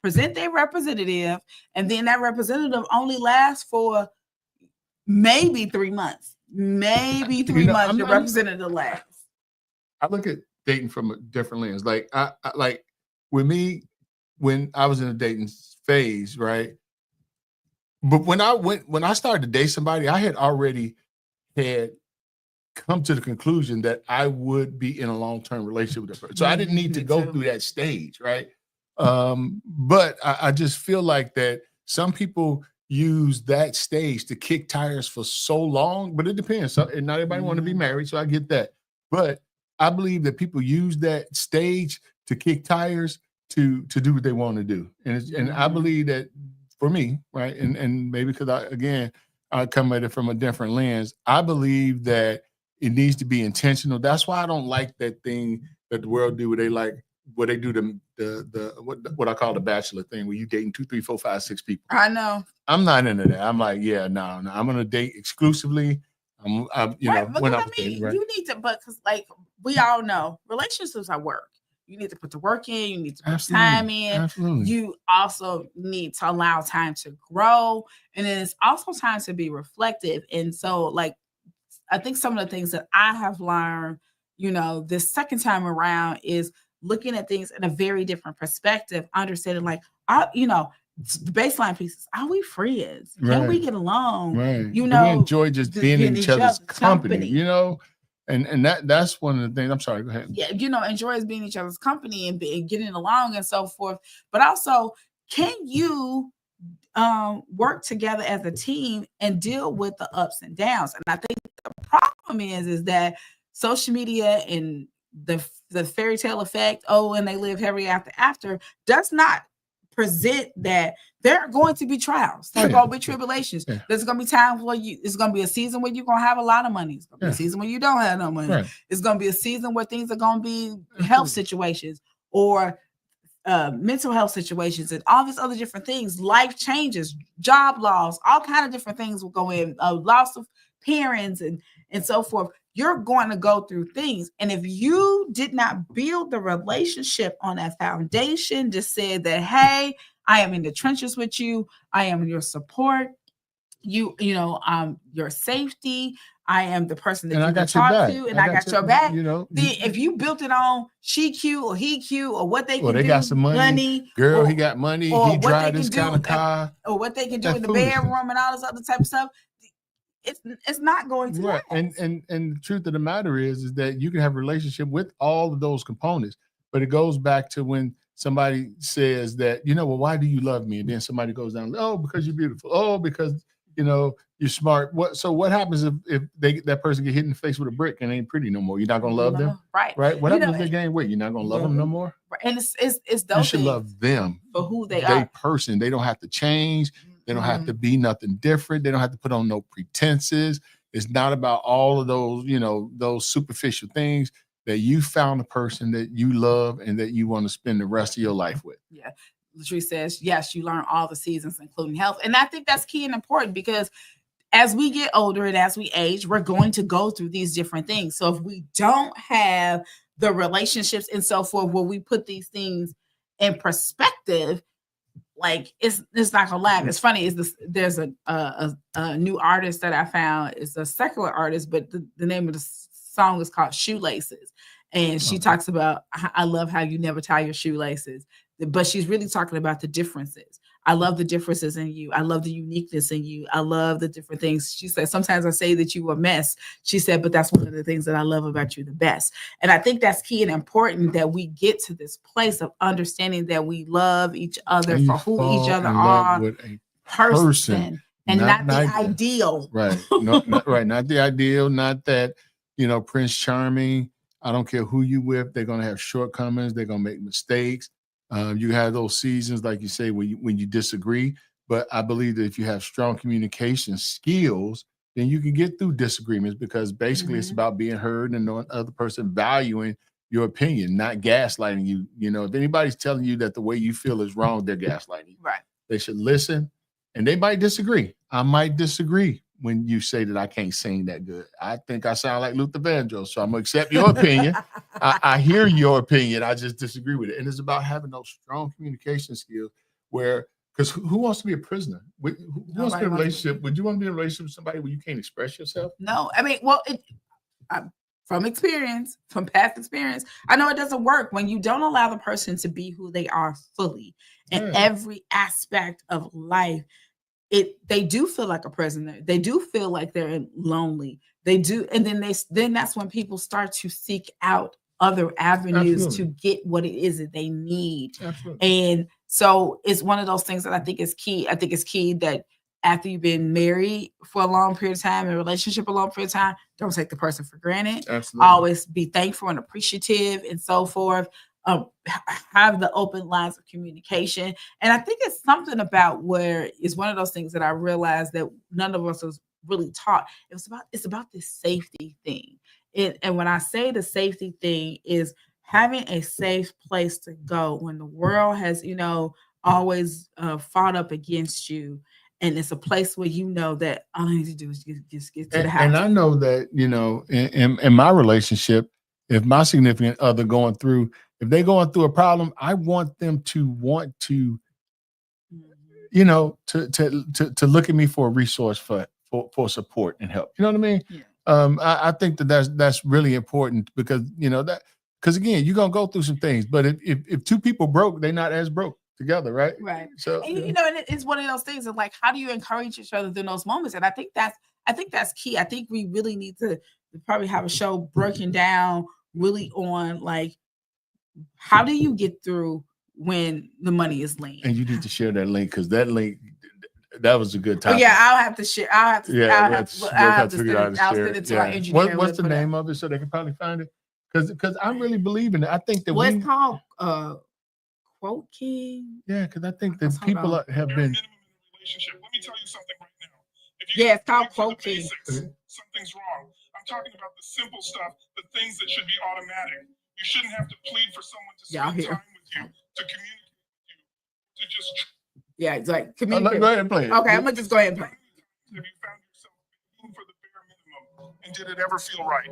[SPEAKER 5] present their representative, and then that representative only lasts for maybe 3 months. Maybe 3 months the representative lasts.
[SPEAKER 4] I look at dating from a different lens. Like, I like with me, when I was in a dating phase, right? But when I started to date somebody, I had already come to the conclusion that I would be in a long-term relationship with that person. So I didn't need to go through that stage, right? But I just feel like that some people use that stage to kick tires for so long, but it depends. So, and not everybody want to be married, so I get that. But I believe that people use that stage to kick tires to do what they want to do. And I believe that for me, right, and maybe because I come at it from a different lens, I believe that it needs to be intentional. That's why I don't like that thing that the world do where they do the what I call the bachelor thing, where you dating 2, 3, 4, 5, 6 people.
[SPEAKER 5] I know.
[SPEAKER 4] I'm not into that. I'm like, no. I'm gonna date exclusively. You need to, but because like we all know, relationships are work. You need to put the work in. You need to put time in. Absolutely.
[SPEAKER 5] You also need to allow time to grow, and then it's also time to be reflective. And so, like, I think some of the things that I have learned, this second time around is looking at things in a very different perspective, understanding like, the baseline pieces. Are we friends? Can we get along?
[SPEAKER 4] Right. We enjoy just being in each other's company, and that's one of the things. I'm sorry, go ahead.
[SPEAKER 5] Yeah, enjoys being each other's company and getting along and so forth. But also, can you work together as a team and deal with the ups and downs? And I think the problem is that social media and the fairy tale effect, and they live happy after, does not present that there are going to be trials. There are going to be tribulations. Yeah. There's going to be times where it's going to be a season where you're going to have a lot of money. It's going to be a season where you don't have no money. Right. It's going to be a season where things are going to be health situations or mental health situations and all these other different things. Life changes, job loss, all kind of different things will go in. Loss of parents and so forth. You're going to go through things. And if you did not build the relationship on that foundation, just said that, hey, I am in the trenches with you. I am your support. Your safety. I am the person that you can talk to, and I got your back. If you built it on she cute or he cute or what they can do,
[SPEAKER 4] they got some money. Girl, he got money. He drive this kind of car.
[SPEAKER 5] Or what they can do in the bedroom and all this other type of stuff. It's not going to last.
[SPEAKER 4] And the truth of the matter is that you can have a relationship with all of those components, but it goes back to when somebody says that, well, why do you love me? And then somebody goes down, because you're beautiful. Because you're smart. What happens if that person get hit in the face with a brick and ain't pretty no more? You're not gonna love them,
[SPEAKER 5] right?
[SPEAKER 4] What happens if they gain weight? You're not gonna love them no more.
[SPEAKER 5] Right. And it's those
[SPEAKER 4] you should love them
[SPEAKER 5] for who they are.
[SPEAKER 4] Person. They don't have to change. They don't have to be nothing different. They don't have to put on no pretenses. It's not about all of those, those superficial things. That you found a person that you love and that you want to spend the rest of your life with.
[SPEAKER 5] Yeah. Latrice says, yes, you learn all the seasons, including health. And I think that's key and important because as we get older and as we age, we're going to go through these different things. So if we don't have the relationships and so forth, where we put these things in perspective, like it's not gonna last. It's funny. There's a new artist that I found. It's a secular artist, but the name of the song is called Shoelaces. And she talks about, I love how you never tie your shoelaces. But she's really talking about the differences. I love the differences in you. I love the uniqueness in you. I love the different things. She said, sometimes I say that you were a mess. She said, but that's one of the things that I love about you the best. And I think that's key and important that we get to this place of understanding that we love each other
[SPEAKER 4] And you
[SPEAKER 5] for who each
[SPEAKER 4] fall
[SPEAKER 5] other
[SPEAKER 4] in love
[SPEAKER 5] are,
[SPEAKER 4] with a
[SPEAKER 5] person, and not the ideal.
[SPEAKER 4] Right. No, right. Not the ideal, not that, Prince Charming. I don't care who you with, they're gonna have shortcomings, they're gonna make mistakes. You have those seasons, like you say, when you disagree. But I believe that if you have strong communication skills, then you can get through disagreements, because basically it's about being heard and the other person valuing your opinion, not gaslighting you. If anybody's telling you that the way you feel is wrong, they're gaslighting you.
[SPEAKER 5] Right.
[SPEAKER 4] They should listen, and they might disagree. I might disagree when you say that I can't sing that good. I think I sound like Luther Vandross, so I'm gonna accept your opinion. I hear your opinion. I just disagree with it. And it's about having those strong communication skills because who wants to be a prisoner? Who wants to be in a relationship? Would you want to be in a relationship with somebody where you can't express yourself?
[SPEAKER 5] No, I mean, well, from past experience, I know it doesn't work when you don't allow the person to be who they are fully in every aspect of life. They do feel like a prisoner. They do feel like they're lonely. They do, and then that's when people start to seek out other avenues to get what it is that they need.
[SPEAKER 4] Absolutely.
[SPEAKER 5] And so it's one of those things that I think is key. I think it's key that after you've been married for a long period of time, in a relationship a long period of time, don't take the person for granted.
[SPEAKER 4] Absolutely.
[SPEAKER 5] Always be thankful and appreciative and so forth. Have the open lines of communication. And I think it's something about where it's one of those things that I realized that none of us was really taught. It's about this safety thing. And when I say the safety thing is having a safe place to go when the world has, always fought up against you. And it's a place where that all I need to do is just get to the house.
[SPEAKER 4] And I know that, in my relationship, if my significant other if they're going through a problem, I want them to want to, to look at me for a resource for support and help. You know what I mean?
[SPEAKER 5] Yeah.
[SPEAKER 4] I think that's really important because, because again, you're going to go through some things, but if two people broke, they're not as broke together. Right.
[SPEAKER 5] Right.
[SPEAKER 4] So,
[SPEAKER 5] and, and it's one of those things of like, how do you encourage each other in those moments? And I think that's key. I think we really need to probably have a show breaking down really on like, how do you get through when the money is lean?
[SPEAKER 4] And you need to share that link because that link, that was a good topic.
[SPEAKER 5] Oh, yeah, I'll have to share. I'll send it to our engineer.
[SPEAKER 4] What's the name of it so they can probably find it? Because I'm really believing it. I think that
[SPEAKER 5] it's called Quote King.
[SPEAKER 4] Yeah, because I think that people have been.
[SPEAKER 6] Relationship. Let me tell you something right now.
[SPEAKER 5] It's called Quote King.
[SPEAKER 6] Something's wrong. I'm talking about the simple stuff, the things that should be automatic. You shouldn't have to plead for someone to spend time with you, to communicate with you, to just.
[SPEAKER 5] Yeah, it's like communicate.
[SPEAKER 4] Go ahead and play it.
[SPEAKER 5] Okay, I'm gonna just go ahead and play.
[SPEAKER 6] Have you found yourself begging for the bare minimum, and did it ever feel right?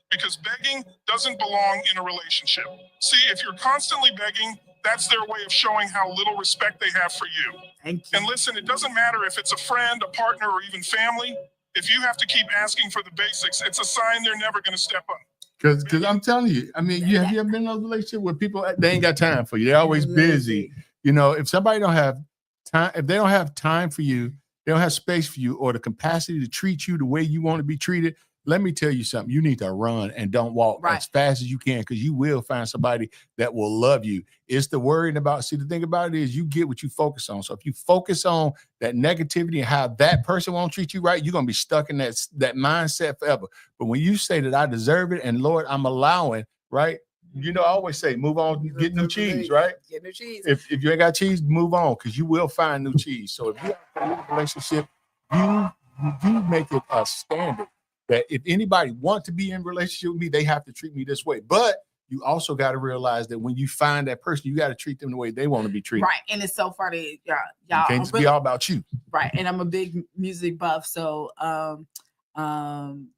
[SPEAKER 6] Because begging doesn't belong in a relationship. See, if you're constantly begging, that's their way of showing how little respect they have for you.
[SPEAKER 5] Thank you.
[SPEAKER 6] And listen, it doesn't matter if it's a friend, a partner, or even family. If you have to keep asking for the basics, it's a sign they're never going to step up.
[SPEAKER 4] Because I'm telling you, I mean, have you ever been in a relationship where people, they ain't got time for you? They're always busy. If somebody don't have time, if they don't have time for you, they don't have space for you or the capacity to treat you the way you want to be treated, let me tell you something. You need to run and don't walk as fast as you can because you will find somebody that will love you. It's the worrying about. See, the thing about it is you get what you focus on. So if you focus on that negativity and how that person won't treat you right, you're going to be stuck in that mindset forever. But when you say that I deserve it and Lord, I'm allowing, right? I always say, move on, get new cheese, right?
[SPEAKER 5] Get new cheese.
[SPEAKER 4] If you ain't got cheese, move on because you will find new cheese. So if you have a relationship, you make it a standard that if anybody wants to be in a relationship with me, they have to treat me this way. But you also got to realize that when you find that person, you got to treat them the way they want to be treated.
[SPEAKER 5] Right. And it's so funny. Y'all
[SPEAKER 4] it can't just be all about you.
[SPEAKER 5] Right. And I'm a big music buff. So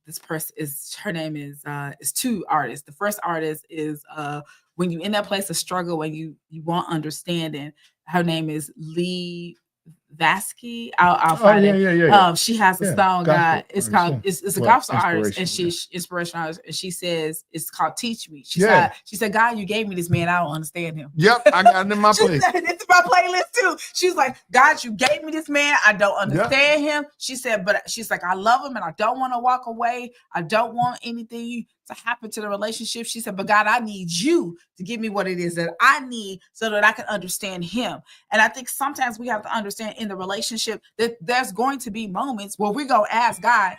[SPEAKER 5] this person her name is two artists. The first artist is when you in that place of struggle, when you want understanding, her name is Lee Vasky. I'll find it.
[SPEAKER 4] Yeah.
[SPEAKER 5] She has a
[SPEAKER 4] Yeah,
[SPEAKER 5] song,
[SPEAKER 4] gospel
[SPEAKER 5] God. It's
[SPEAKER 4] artist,
[SPEAKER 5] called
[SPEAKER 4] yeah.
[SPEAKER 5] it's a
[SPEAKER 4] Well,
[SPEAKER 5] gospel artist, and
[SPEAKER 4] inspirational,
[SPEAKER 5] she's inspirational artist, and she says it's called Teach Me.
[SPEAKER 4] Yeah.
[SPEAKER 5] She said, God, you gave me this man. I don't understand him.
[SPEAKER 4] Yep, I got it in my
[SPEAKER 5] She
[SPEAKER 4] place.
[SPEAKER 5] said, it's my playlist too. She's like, God, you gave me this man. I don't understand him. She said, but she's like, I love him and I don't want to walk away. I don't want anything to happen to the relationship. She said, but God, I need you to give me what it is that I need so that I can understand him. And I think sometimes we have to understand in the relationship that there's going to be moments where we're going to ask God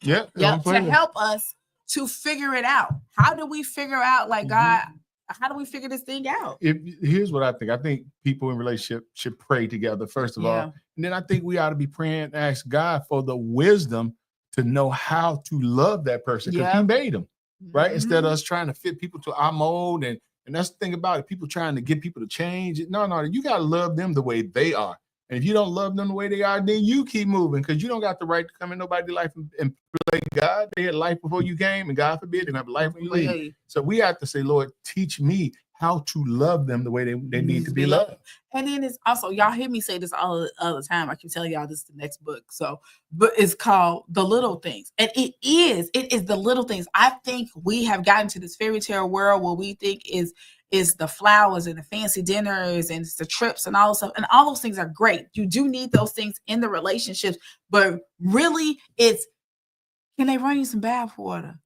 [SPEAKER 4] Yeah,
[SPEAKER 5] to help us to figure it out. How do we figure out, like, God, how do we figure this thing out?
[SPEAKER 4] Here's what I think. I think people in relationship should pray together, first of all. And then I think we ought to be praying and ask God for the wisdom to know how to love that person, because he made them, right? Instead of us trying to fit people to our mold. And that's the thing about it. People trying to get people to change. No, you got to love them the way they are. And if you don't love them the way they are, then you keep moving, because you don't got the right to come in nobody's life and play God. They had life before you came, and God forbid they have a life when you leave. So we have to say, Lord, teach me how to love them the way they need to be loved.
[SPEAKER 5] And then it's also, y'all hear me say this all the time. I can tell y'all this is the next book. So, but it's called The Little Things. And it is the little things. I think we have gotten to this fairy tale world where we think is the flowers and the fancy dinners and it's the trips and all this stuff. And all those things are great. You do need those things in the relationships, but really can they run you some bath water?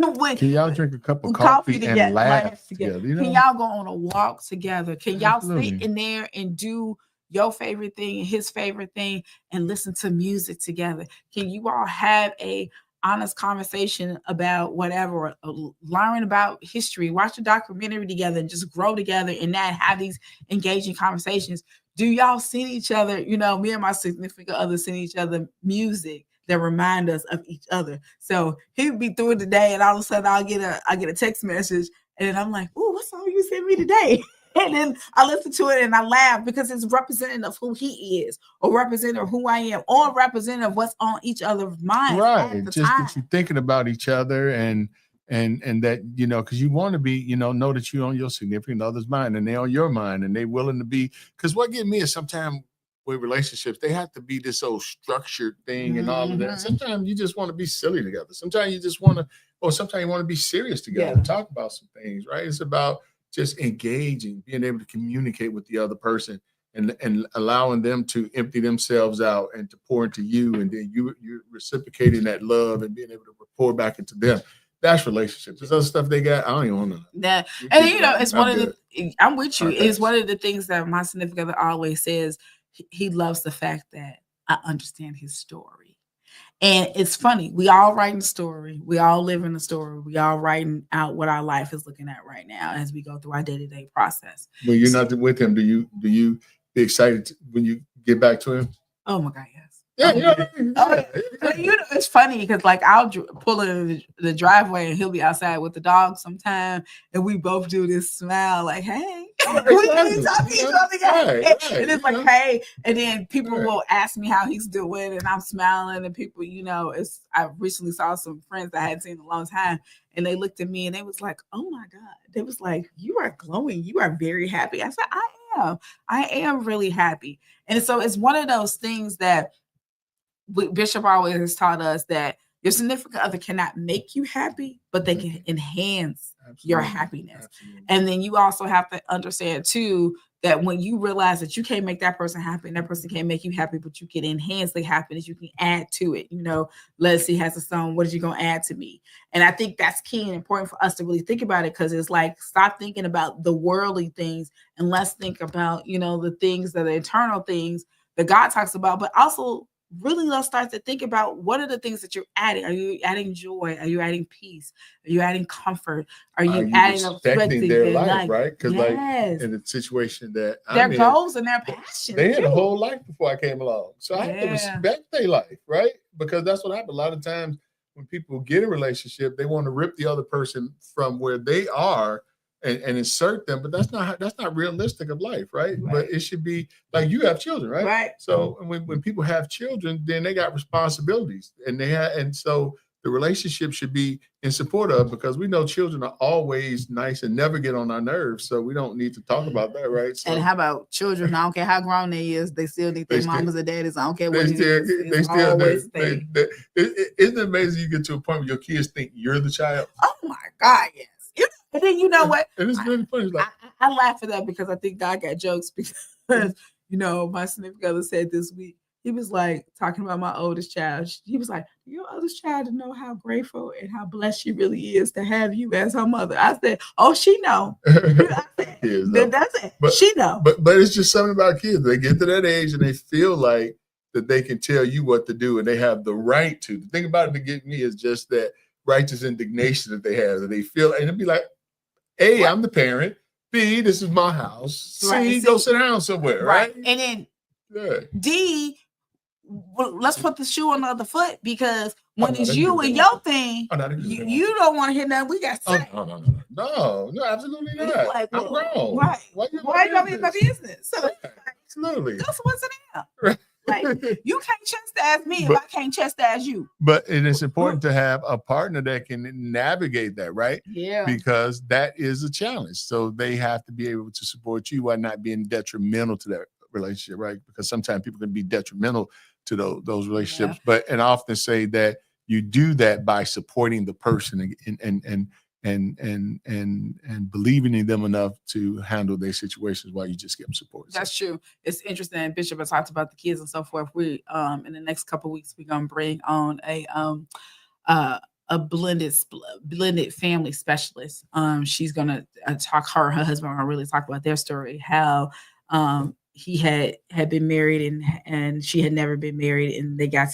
[SPEAKER 4] Can y'all drink a cup of coffee and laugh together? You know?
[SPEAKER 5] Can y'all go on a walk together? Can y'all sit in there and do your favorite thing and his favorite thing and listen to music together? Can you all have a honest conversation about whatever, learn about history, watch a documentary together and just grow together and not have these engaging conversations? Do y'all send each other, me and my significant other send each other music that remind us of each other? So he would be through the day and all of a sudden I get a text message and I'm like, "Ooh, what song you sent me today?" And then I listen to it and I laugh because it's representative of who he is, or representative of who I am, or representative of what's on each other's mind.
[SPEAKER 4] Right. Just that you're thinking about each other and that, because you want to be, know that you're on your significant other's mind and they're on your mind and they're willing to be. Because what gets me is sometimes with relationships, they have to be this old structured thing and all of that. Sometimes you just want to be silly together. Sometimes you just want to, or sometimes you want to be serious together and talk about some things, right? It's about just engaging, being able to communicate with the other person and allowing them to empty themselves out and to pour into you. And then you're reciprocating that love and being able to pour back into them. That's relationships. There's other stuff they got. I don't even want to.
[SPEAKER 5] That, and it's one of the, I'm with you. It's one of the things that my significant other always says. He loves the fact that I understand his story. And it's funny. We all writing a story. We all live in a story. We all writing out what our life is looking at right now as we go through our day-to-day process.
[SPEAKER 4] When you're not with him, do you be excited when you get back to him?
[SPEAKER 5] Oh my God, yes.
[SPEAKER 4] Yeah,
[SPEAKER 5] It's funny because like I'll pull in the driveway and he'll be outside with the dog sometime, and we both do this smile like, "Hey," and it's like, "Hey," and then people will ask me how he's doing, and I'm smiling, and people, I recently saw some friends that I hadn't seen in a long time, and they looked at me and they was like, "Oh my God," they was like, "You are glowing, you are very happy." I said, I am really happy, and so it's one of those things that Bishop always has taught us that your significant other cannot make you happy, but they can enhance your happiness. And then you also have to understand too, that when you realize that you can't make that person happy and that person can't make you happy, but you can enhance the happiness, you can add to it. Leslie has a song, "What is you going to add to me?" And I think that's key and important for us to really think about it, because it's like, stop thinking about the worldly things and let's think about, the things that are eternal things that God talks about, but also really let's start to think about what are the things that you're adding. Are you adding joy? Are you adding peace? Are you adding comfort? Are you adding
[SPEAKER 4] respecting their life, right? Because like in the situation that
[SPEAKER 5] their goals and their passions,
[SPEAKER 4] they had a whole life before I came along. So I have to respect their life, right? Because that's what happens. A lot of times when people get in a relationship, they want to rip the other person from where they are and insert them, but that's not realistic of life, right? But it should be like, you have children, right? So when people have children, then they got responsibilities, and so the relationship should be in support of, because we know children are always nice and never get on our nerves. So we don't need to talk about that, right? So,
[SPEAKER 5] And how about children? I don't care how grown they is, they still need their mamas and daddies. I don't care what it is. It's always they.
[SPEAKER 4] Isn't it amazing you get to a point where your kids think you're the child?
[SPEAKER 5] Oh my God, yes. And then you know what?
[SPEAKER 4] And it's really funny. It's like,
[SPEAKER 5] I laugh at that because I think God got jokes because, my significant other said this week, he was like talking about my oldest child. He was like, your oldest child to know how grateful and how blessed she really is to have you as her mother. I said, oh, she know. I said, that's it.
[SPEAKER 4] But,
[SPEAKER 5] she know.
[SPEAKER 4] But it's just something about kids. They get to that age and they feel like that they can tell you what to do and they have the right to. The thing about it to get me is just that righteous indignation that they have, that they feel, and it'd be like, A, I'm the parent. B, this is my house. C, go sit down somewhere, right?
[SPEAKER 5] And then D, well, let's put the shoe on the other foot, because when it's you and your thing, you don't want to hear nothing we got to say.
[SPEAKER 4] No, absolutely not.
[SPEAKER 5] Like,
[SPEAKER 4] I'm grown.
[SPEAKER 5] Right. Why you gonna be in my business? So
[SPEAKER 4] absolutely.
[SPEAKER 5] That's what's in there. Right. Like, you can't chastise me if I can't chastise you.
[SPEAKER 4] But it is important to have a partner that can navigate that, right?
[SPEAKER 5] Yeah.
[SPEAKER 4] Because that is a challenge. So they have to be able to support you while not being detrimental to that relationship, right? Because sometimes people can be detrimental to those relationships.
[SPEAKER 5] Yeah.
[SPEAKER 4] And I often say that you do that by supporting the person and believing in them enough to handle their situations while you just give them support.
[SPEAKER 5] That's true. It's interesting. Bishop has talked about the kids and so forth. We in the next couple of weeks we're gonna bring on a blended family specialist. She's gonna talk. Her and her husband are gonna really talk about their story. How he had been married and she had never been married, and they got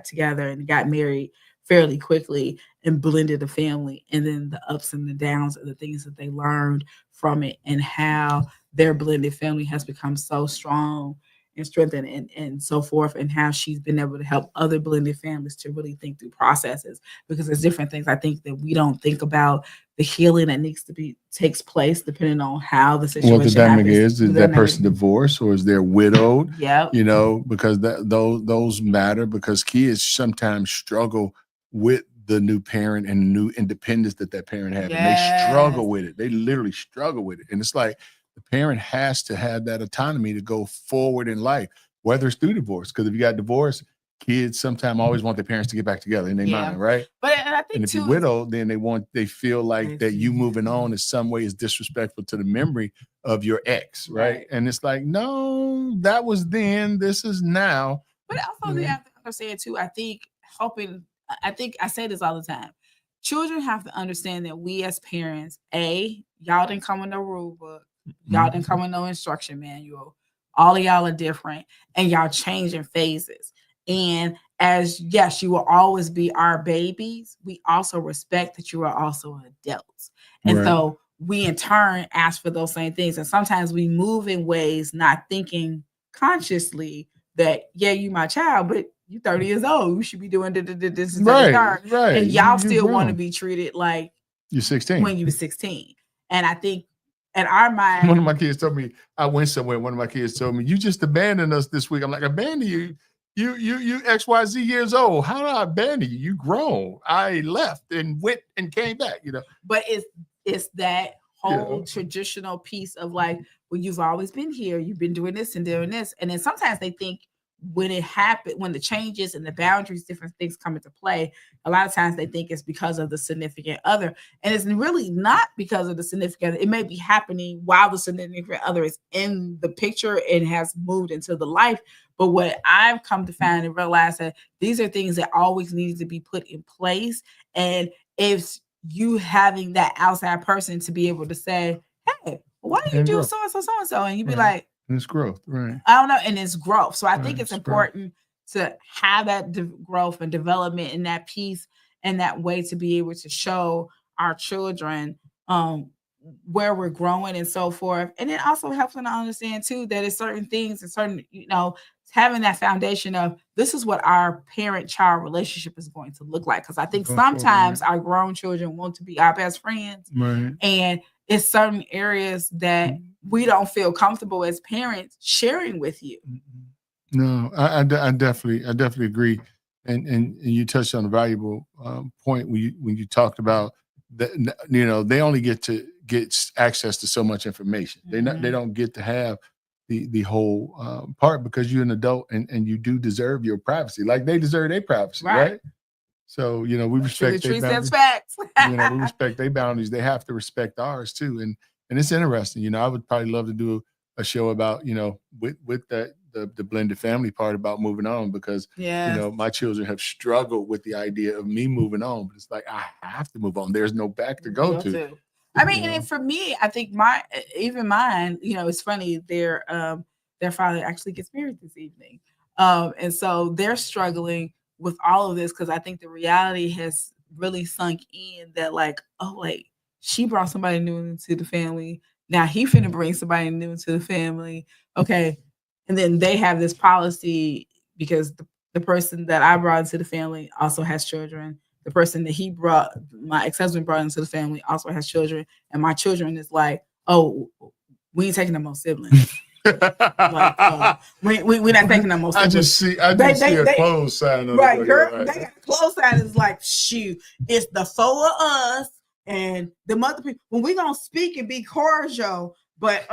[SPEAKER 5] together and got married fairly quickly and blended the family, and then the ups and the downs and the things that they learned from it, and how their blended family has become so strong and strengthened and so forth, and how she's been able to help other blended families to really think through processes, because there's different things I think that we don't think about, the healing that needs to takes place depending on how the situation
[SPEAKER 4] what the dynamic
[SPEAKER 5] happens.
[SPEAKER 4] is that person divorced or is there widowed?
[SPEAKER 5] Yeah,
[SPEAKER 4] because those matter, because kids sometimes struggle with the new parent and new independence that parent has. Yes. And they struggle with it. They literally struggle with it. And it's like the parent has to have that autonomy to go forward in life, whether it's through divorce. Because if you got divorced, kids sometimes always want their parents to get back together in their mind, right?
[SPEAKER 5] But I think
[SPEAKER 4] if you're widowed, then they feel like that you moving on in some way is disrespectful to the memory of your ex, right? And it's like, no, that was then, this is now.
[SPEAKER 5] But also they have to understand too, I think I say this all the time. Children have to understand that we as parents, y'all didn't come with no rule book. Y'all didn't come with no instruction manual. All of y'all are different and y'all change in phases. And yes, you will always be our babies, we also respect that you are also adults. And so we in turn ask for those same things. And sometimes we move in ways not thinking consciously that, you my child, but you 30 years old, you should be doing this
[SPEAKER 4] right.
[SPEAKER 5] And y'all still want to be treated like
[SPEAKER 4] you're 16
[SPEAKER 5] when you were 16. And I think in our mind,
[SPEAKER 4] one of my kids told me, I went somewhere, one of my kids told me, you just abandoned us this week. I'm like, abandon you? You XYZ years old. How did I abandon you? You grown. I left and went and came back,
[SPEAKER 5] But it's that whole traditional piece of like, well, you've always been here, you've been doing this and doing this. And then sometimes they think when it happened, when the changes and the boundaries, different things come into play, a lot of times they think it's because of the significant other. And it's really not because of the significant other. It may be happening while the significant other is in the picture and has moved into the life. But what I've come to find and realize that these are things that always need to be put in place. And if you having that outside person to be able to say, hey, why do you do so-and-so? And you'd be like,
[SPEAKER 4] and it's growth, right?
[SPEAKER 5] I don't know. And it's growth. So I think it's important to have that growth and development in that piece and that way to be able to show our children where we're growing and so forth. And it also helps them to understand too, that it's certain things and certain, having that foundation of this is what our parent-child relationship is going to look like. Because I think sometimes our grown children want to be our best friends.
[SPEAKER 4] Right.
[SPEAKER 5] And it's certain areas that we don't feel comfortable as parents sharing with you.
[SPEAKER 4] No, I definitely agree. And you touched on a valuable point when you talked about that. They only get access to so much information. They don't get to have the whole part, because you're an adult and you do deserve your privacy, like they deserve their privacy, right? So we respect their boundaries.
[SPEAKER 5] Facts.
[SPEAKER 4] We respect their boundaries. They have to respect ours too, and it's interesting. I would probably love to do a show about with that the blended family part, about moving on, because my children have struggled with the idea of me moving on, but it's like I have to move on. There's no back to go to.
[SPEAKER 5] I mean, and for me, I think mine, it's funny. Their father actually gets married this evening, and so they're struggling with all of this, because I think the reality has really sunk in that, like, oh, like, she brought somebody new into the family. Now he finna bring somebody new into the family. Okay. And then they have this policy, because the person that I brought into the family also has children. The person that my ex-husband brought into the family, also has children. And my children is like, oh, we ain't taking no more siblings. Like, we're not taking no more siblings.
[SPEAKER 4] I just see a close sign on
[SPEAKER 5] right,
[SPEAKER 4] it.
[SPEAKER 5] girl, they got a close sign. It's like, shoot, it's the four of us and the other people. When we gonna speak and be cordial, but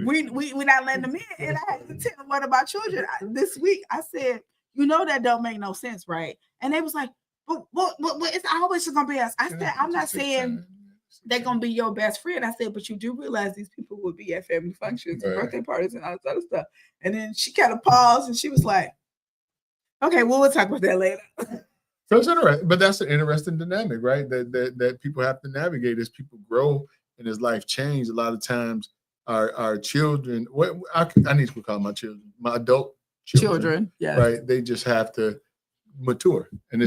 [SPEAKER 5] we not letting them in. And I had to tell one of my children this week. I said, that don't make no sense, right? And they was like, but it's always gonna be us. I said, I'm not saying they're gonna be your best friend. I said, but you do realize these people will be at family functions and birthday parties and all this other stuff. And then she kind of paused and she was like, okay, well, we'll talk about that later.
[SPEAKER 4] So it's interesting, but that's an interesting dynamic, right? That people have to navigate as people grow and as life change. A lot of times our children, I need to call my children, my adult children, yes. Right? They just have to mature, and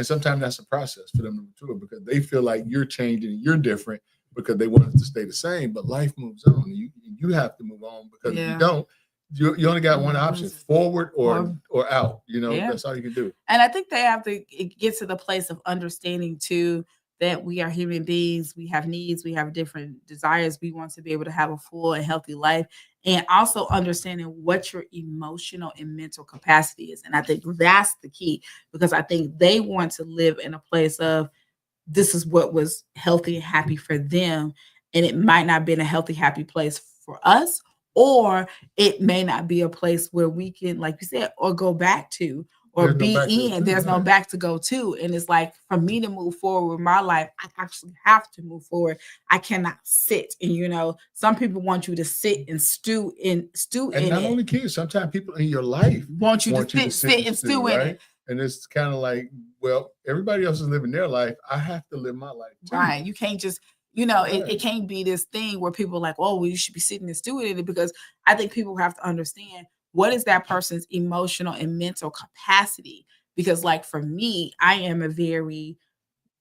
[SPEAKER 4] sometimes that's a process for them to mature, because they feel like you're changing and you're different, because they want it to stay the same, but life moves on, and you have to move on, because if you don't, you only got one option: forward or out. That's all you can do.
[SPEAKER 5] And I think they have to get to the place of understanding too that we are human beings. We have needs. We have different desires. We want to be able to have a full and healthy life, and also understanding what your emotional and mental capacity is. And I think that's the key, because I think they want to live in a place of, this is what was healthy and happy for them. And it might not be a healthy, happy place for us, or it may not be a place where we can, like you said, or go back to, or there's no back to go to. And it's like, for me to move forward with my life, I actually have to move forward. I cannot sit. And some people want you to sit and stew in
[SPEAKER 4] and not only kids, sometimes people in your life
[SPEAKER 5] want you to sit and stew in it.
[SPEAKER 4] And it's kind of like, well, everybody else is living their life. I have to live my life too.
[SPEAKER 5] Right. You can't just, it can't be this thing where people are like, oh, well, you should be sitting and stewing in it, because I think people have to understand, what is that person's emotional and mental capacity? Because, like, for me, I am a very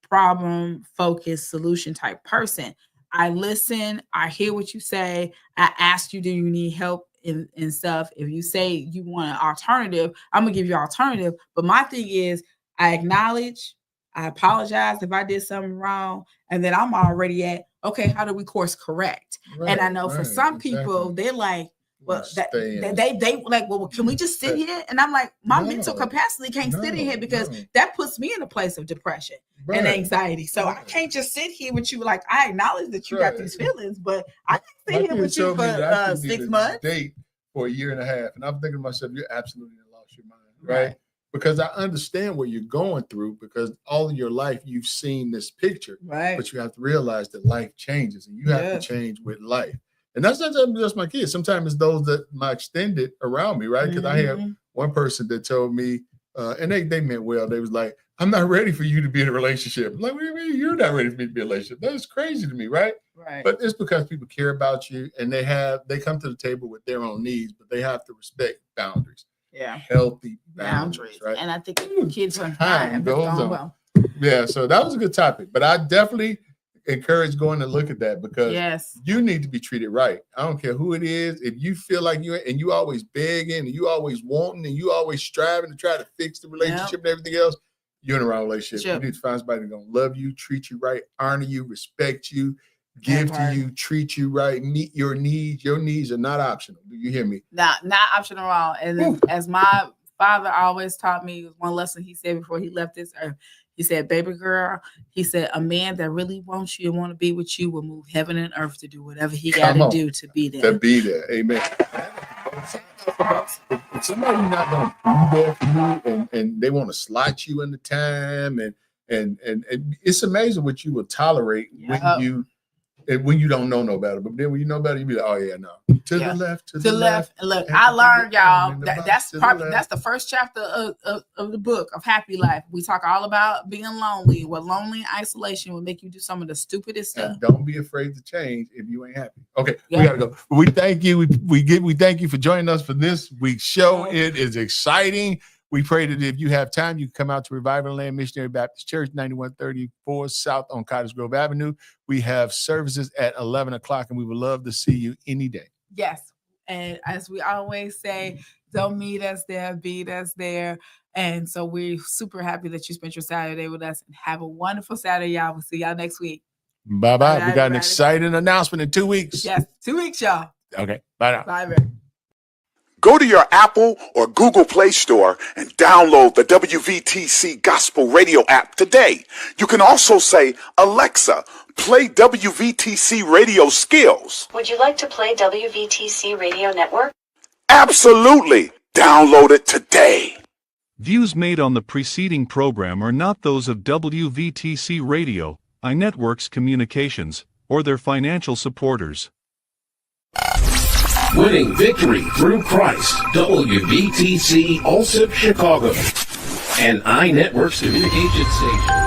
[SPEAKER 5] problem-focused, solution type person. I listen, I hear what you say, I ask you, do you need help in stuff? If you say you want an alternative, I'm gonna give you an alternative. But my thing is, I acknowledge, I apologize if I did something wrong, and then I'm already at, okay, how do we course correct? Right, and I know for some people, they're like, well, they like, well, can we just sit here? And I'm like, my mental capacity can't sit in here, because that puts me in a place of depression and anxiety. So I can't just sit here with you. Like, I acknowledge that you got these feelings, but I can't sit here with you for 6 months.
[SPEAKER 4] Date for a year and a half, and I'm thinking to myself, you're absolutely lost your mind, right? Because I understand what you're going through, because all of your life you've seen this picture,
[SPEAKER 5] right?
[SPEAKER 4] But you have to realize that life changes, and you have to change with life. And that's not just my kids. Sometimes it's those that my extended around me, right? Because I have one person that told me, and they meant well. They was like, I'm not ready for you to be in a relationship. I'm like, what do you mean you're not ready for me to be in a relationship? That is crazy to me, right?
[SPEAKER 5] Right.
[SPEAKER 4] But it's because people care about you, and they come to the table with their own needs, but they have to respect boundaries.
[SPEAKER 5] Yeah.
[SPEAKER 4] Healthy boundaries, right?
[SPEAKER 5] And I think kids are
[SPEAKER 4] time goes on. Well. Yeah, so that was a good topic, but I definitely encourage going to look at that, because you need to be treated right. I don't care who it is. If you feel like you always begging, and you always wanting, and you always striving to try to fix the relationship and everything else, you're in a wrong relationship. You need to find somebody that's gonna love you, treat you right, honor you, respect you, give to you, treat you right, meet your needs. Your needs are not optional. Do you hear me?
[SPEAKER 5] Not optional at all. And then, as my father always taught me, one lesson he said before he left this earth. He said, baby girl, he said, a man that really wants you and want to be with you will move heaven and earth to do whatever he got to do to be there.
[SPEAKER 7] To be there. Amen. If somebody's not going to be there for you and they want to slot you into time and it's amazing what you will tolerate when you don't know no better. But then when you know better, you be like, oh yeah, no. To the left, to the left.
[SPEAKER 5] And look, I learned, y'all, that's the first chapter of the book of Happy Life. We talk all about being lonely, what lonely isolation will make you do some of the stupidest stuff.
[SPEAKER 7] And don't be afraid to change if you ain't happy. Okay, we gotta go. We thank you. We thank you for joining us for this week's show. It is exciting. We pray that if you have time, you can come out to Revival Land Missionary Baptist Church, 9134 South on Cottage Grove Avenue. We have services at 11 o'clock, and we would love to see you any day.
[SPEAKER 5] Yes. And as we always say, don't meet us there, beat us there. And so we're super happy that you spent your Saturday with us. And have a wonderful Saturday, y'all. We'll see y'all next week.
[SPEAKER 7] Bye-bye. We got an exciting announcement in 2 weeks.
[SPEAKER 5] Yes, 2 weeks, y'all.
[SPEAKER 7] Okay. Bye now.
[SPEAKER 5] Bye, baby.
[SPEAKER 8] Go to your Apple or Google Play Store and download the WVTC Gospel Radio app today. You can also say, Alexa, play WVTC Radio Skills.
[SPEAKER 9] Would you like to play WVTC Radio Network?
[SPEAKER 8] Absolutely. Download it today.
[SPEAKER 10] Views made on the preceding program are not those of WVTC Radio, iNetworks Communications, or their financial supporters.
[SPEAKER 11] Winning victory through Christ, WVTC Allsip Chicago, and iNetworks Communication Station.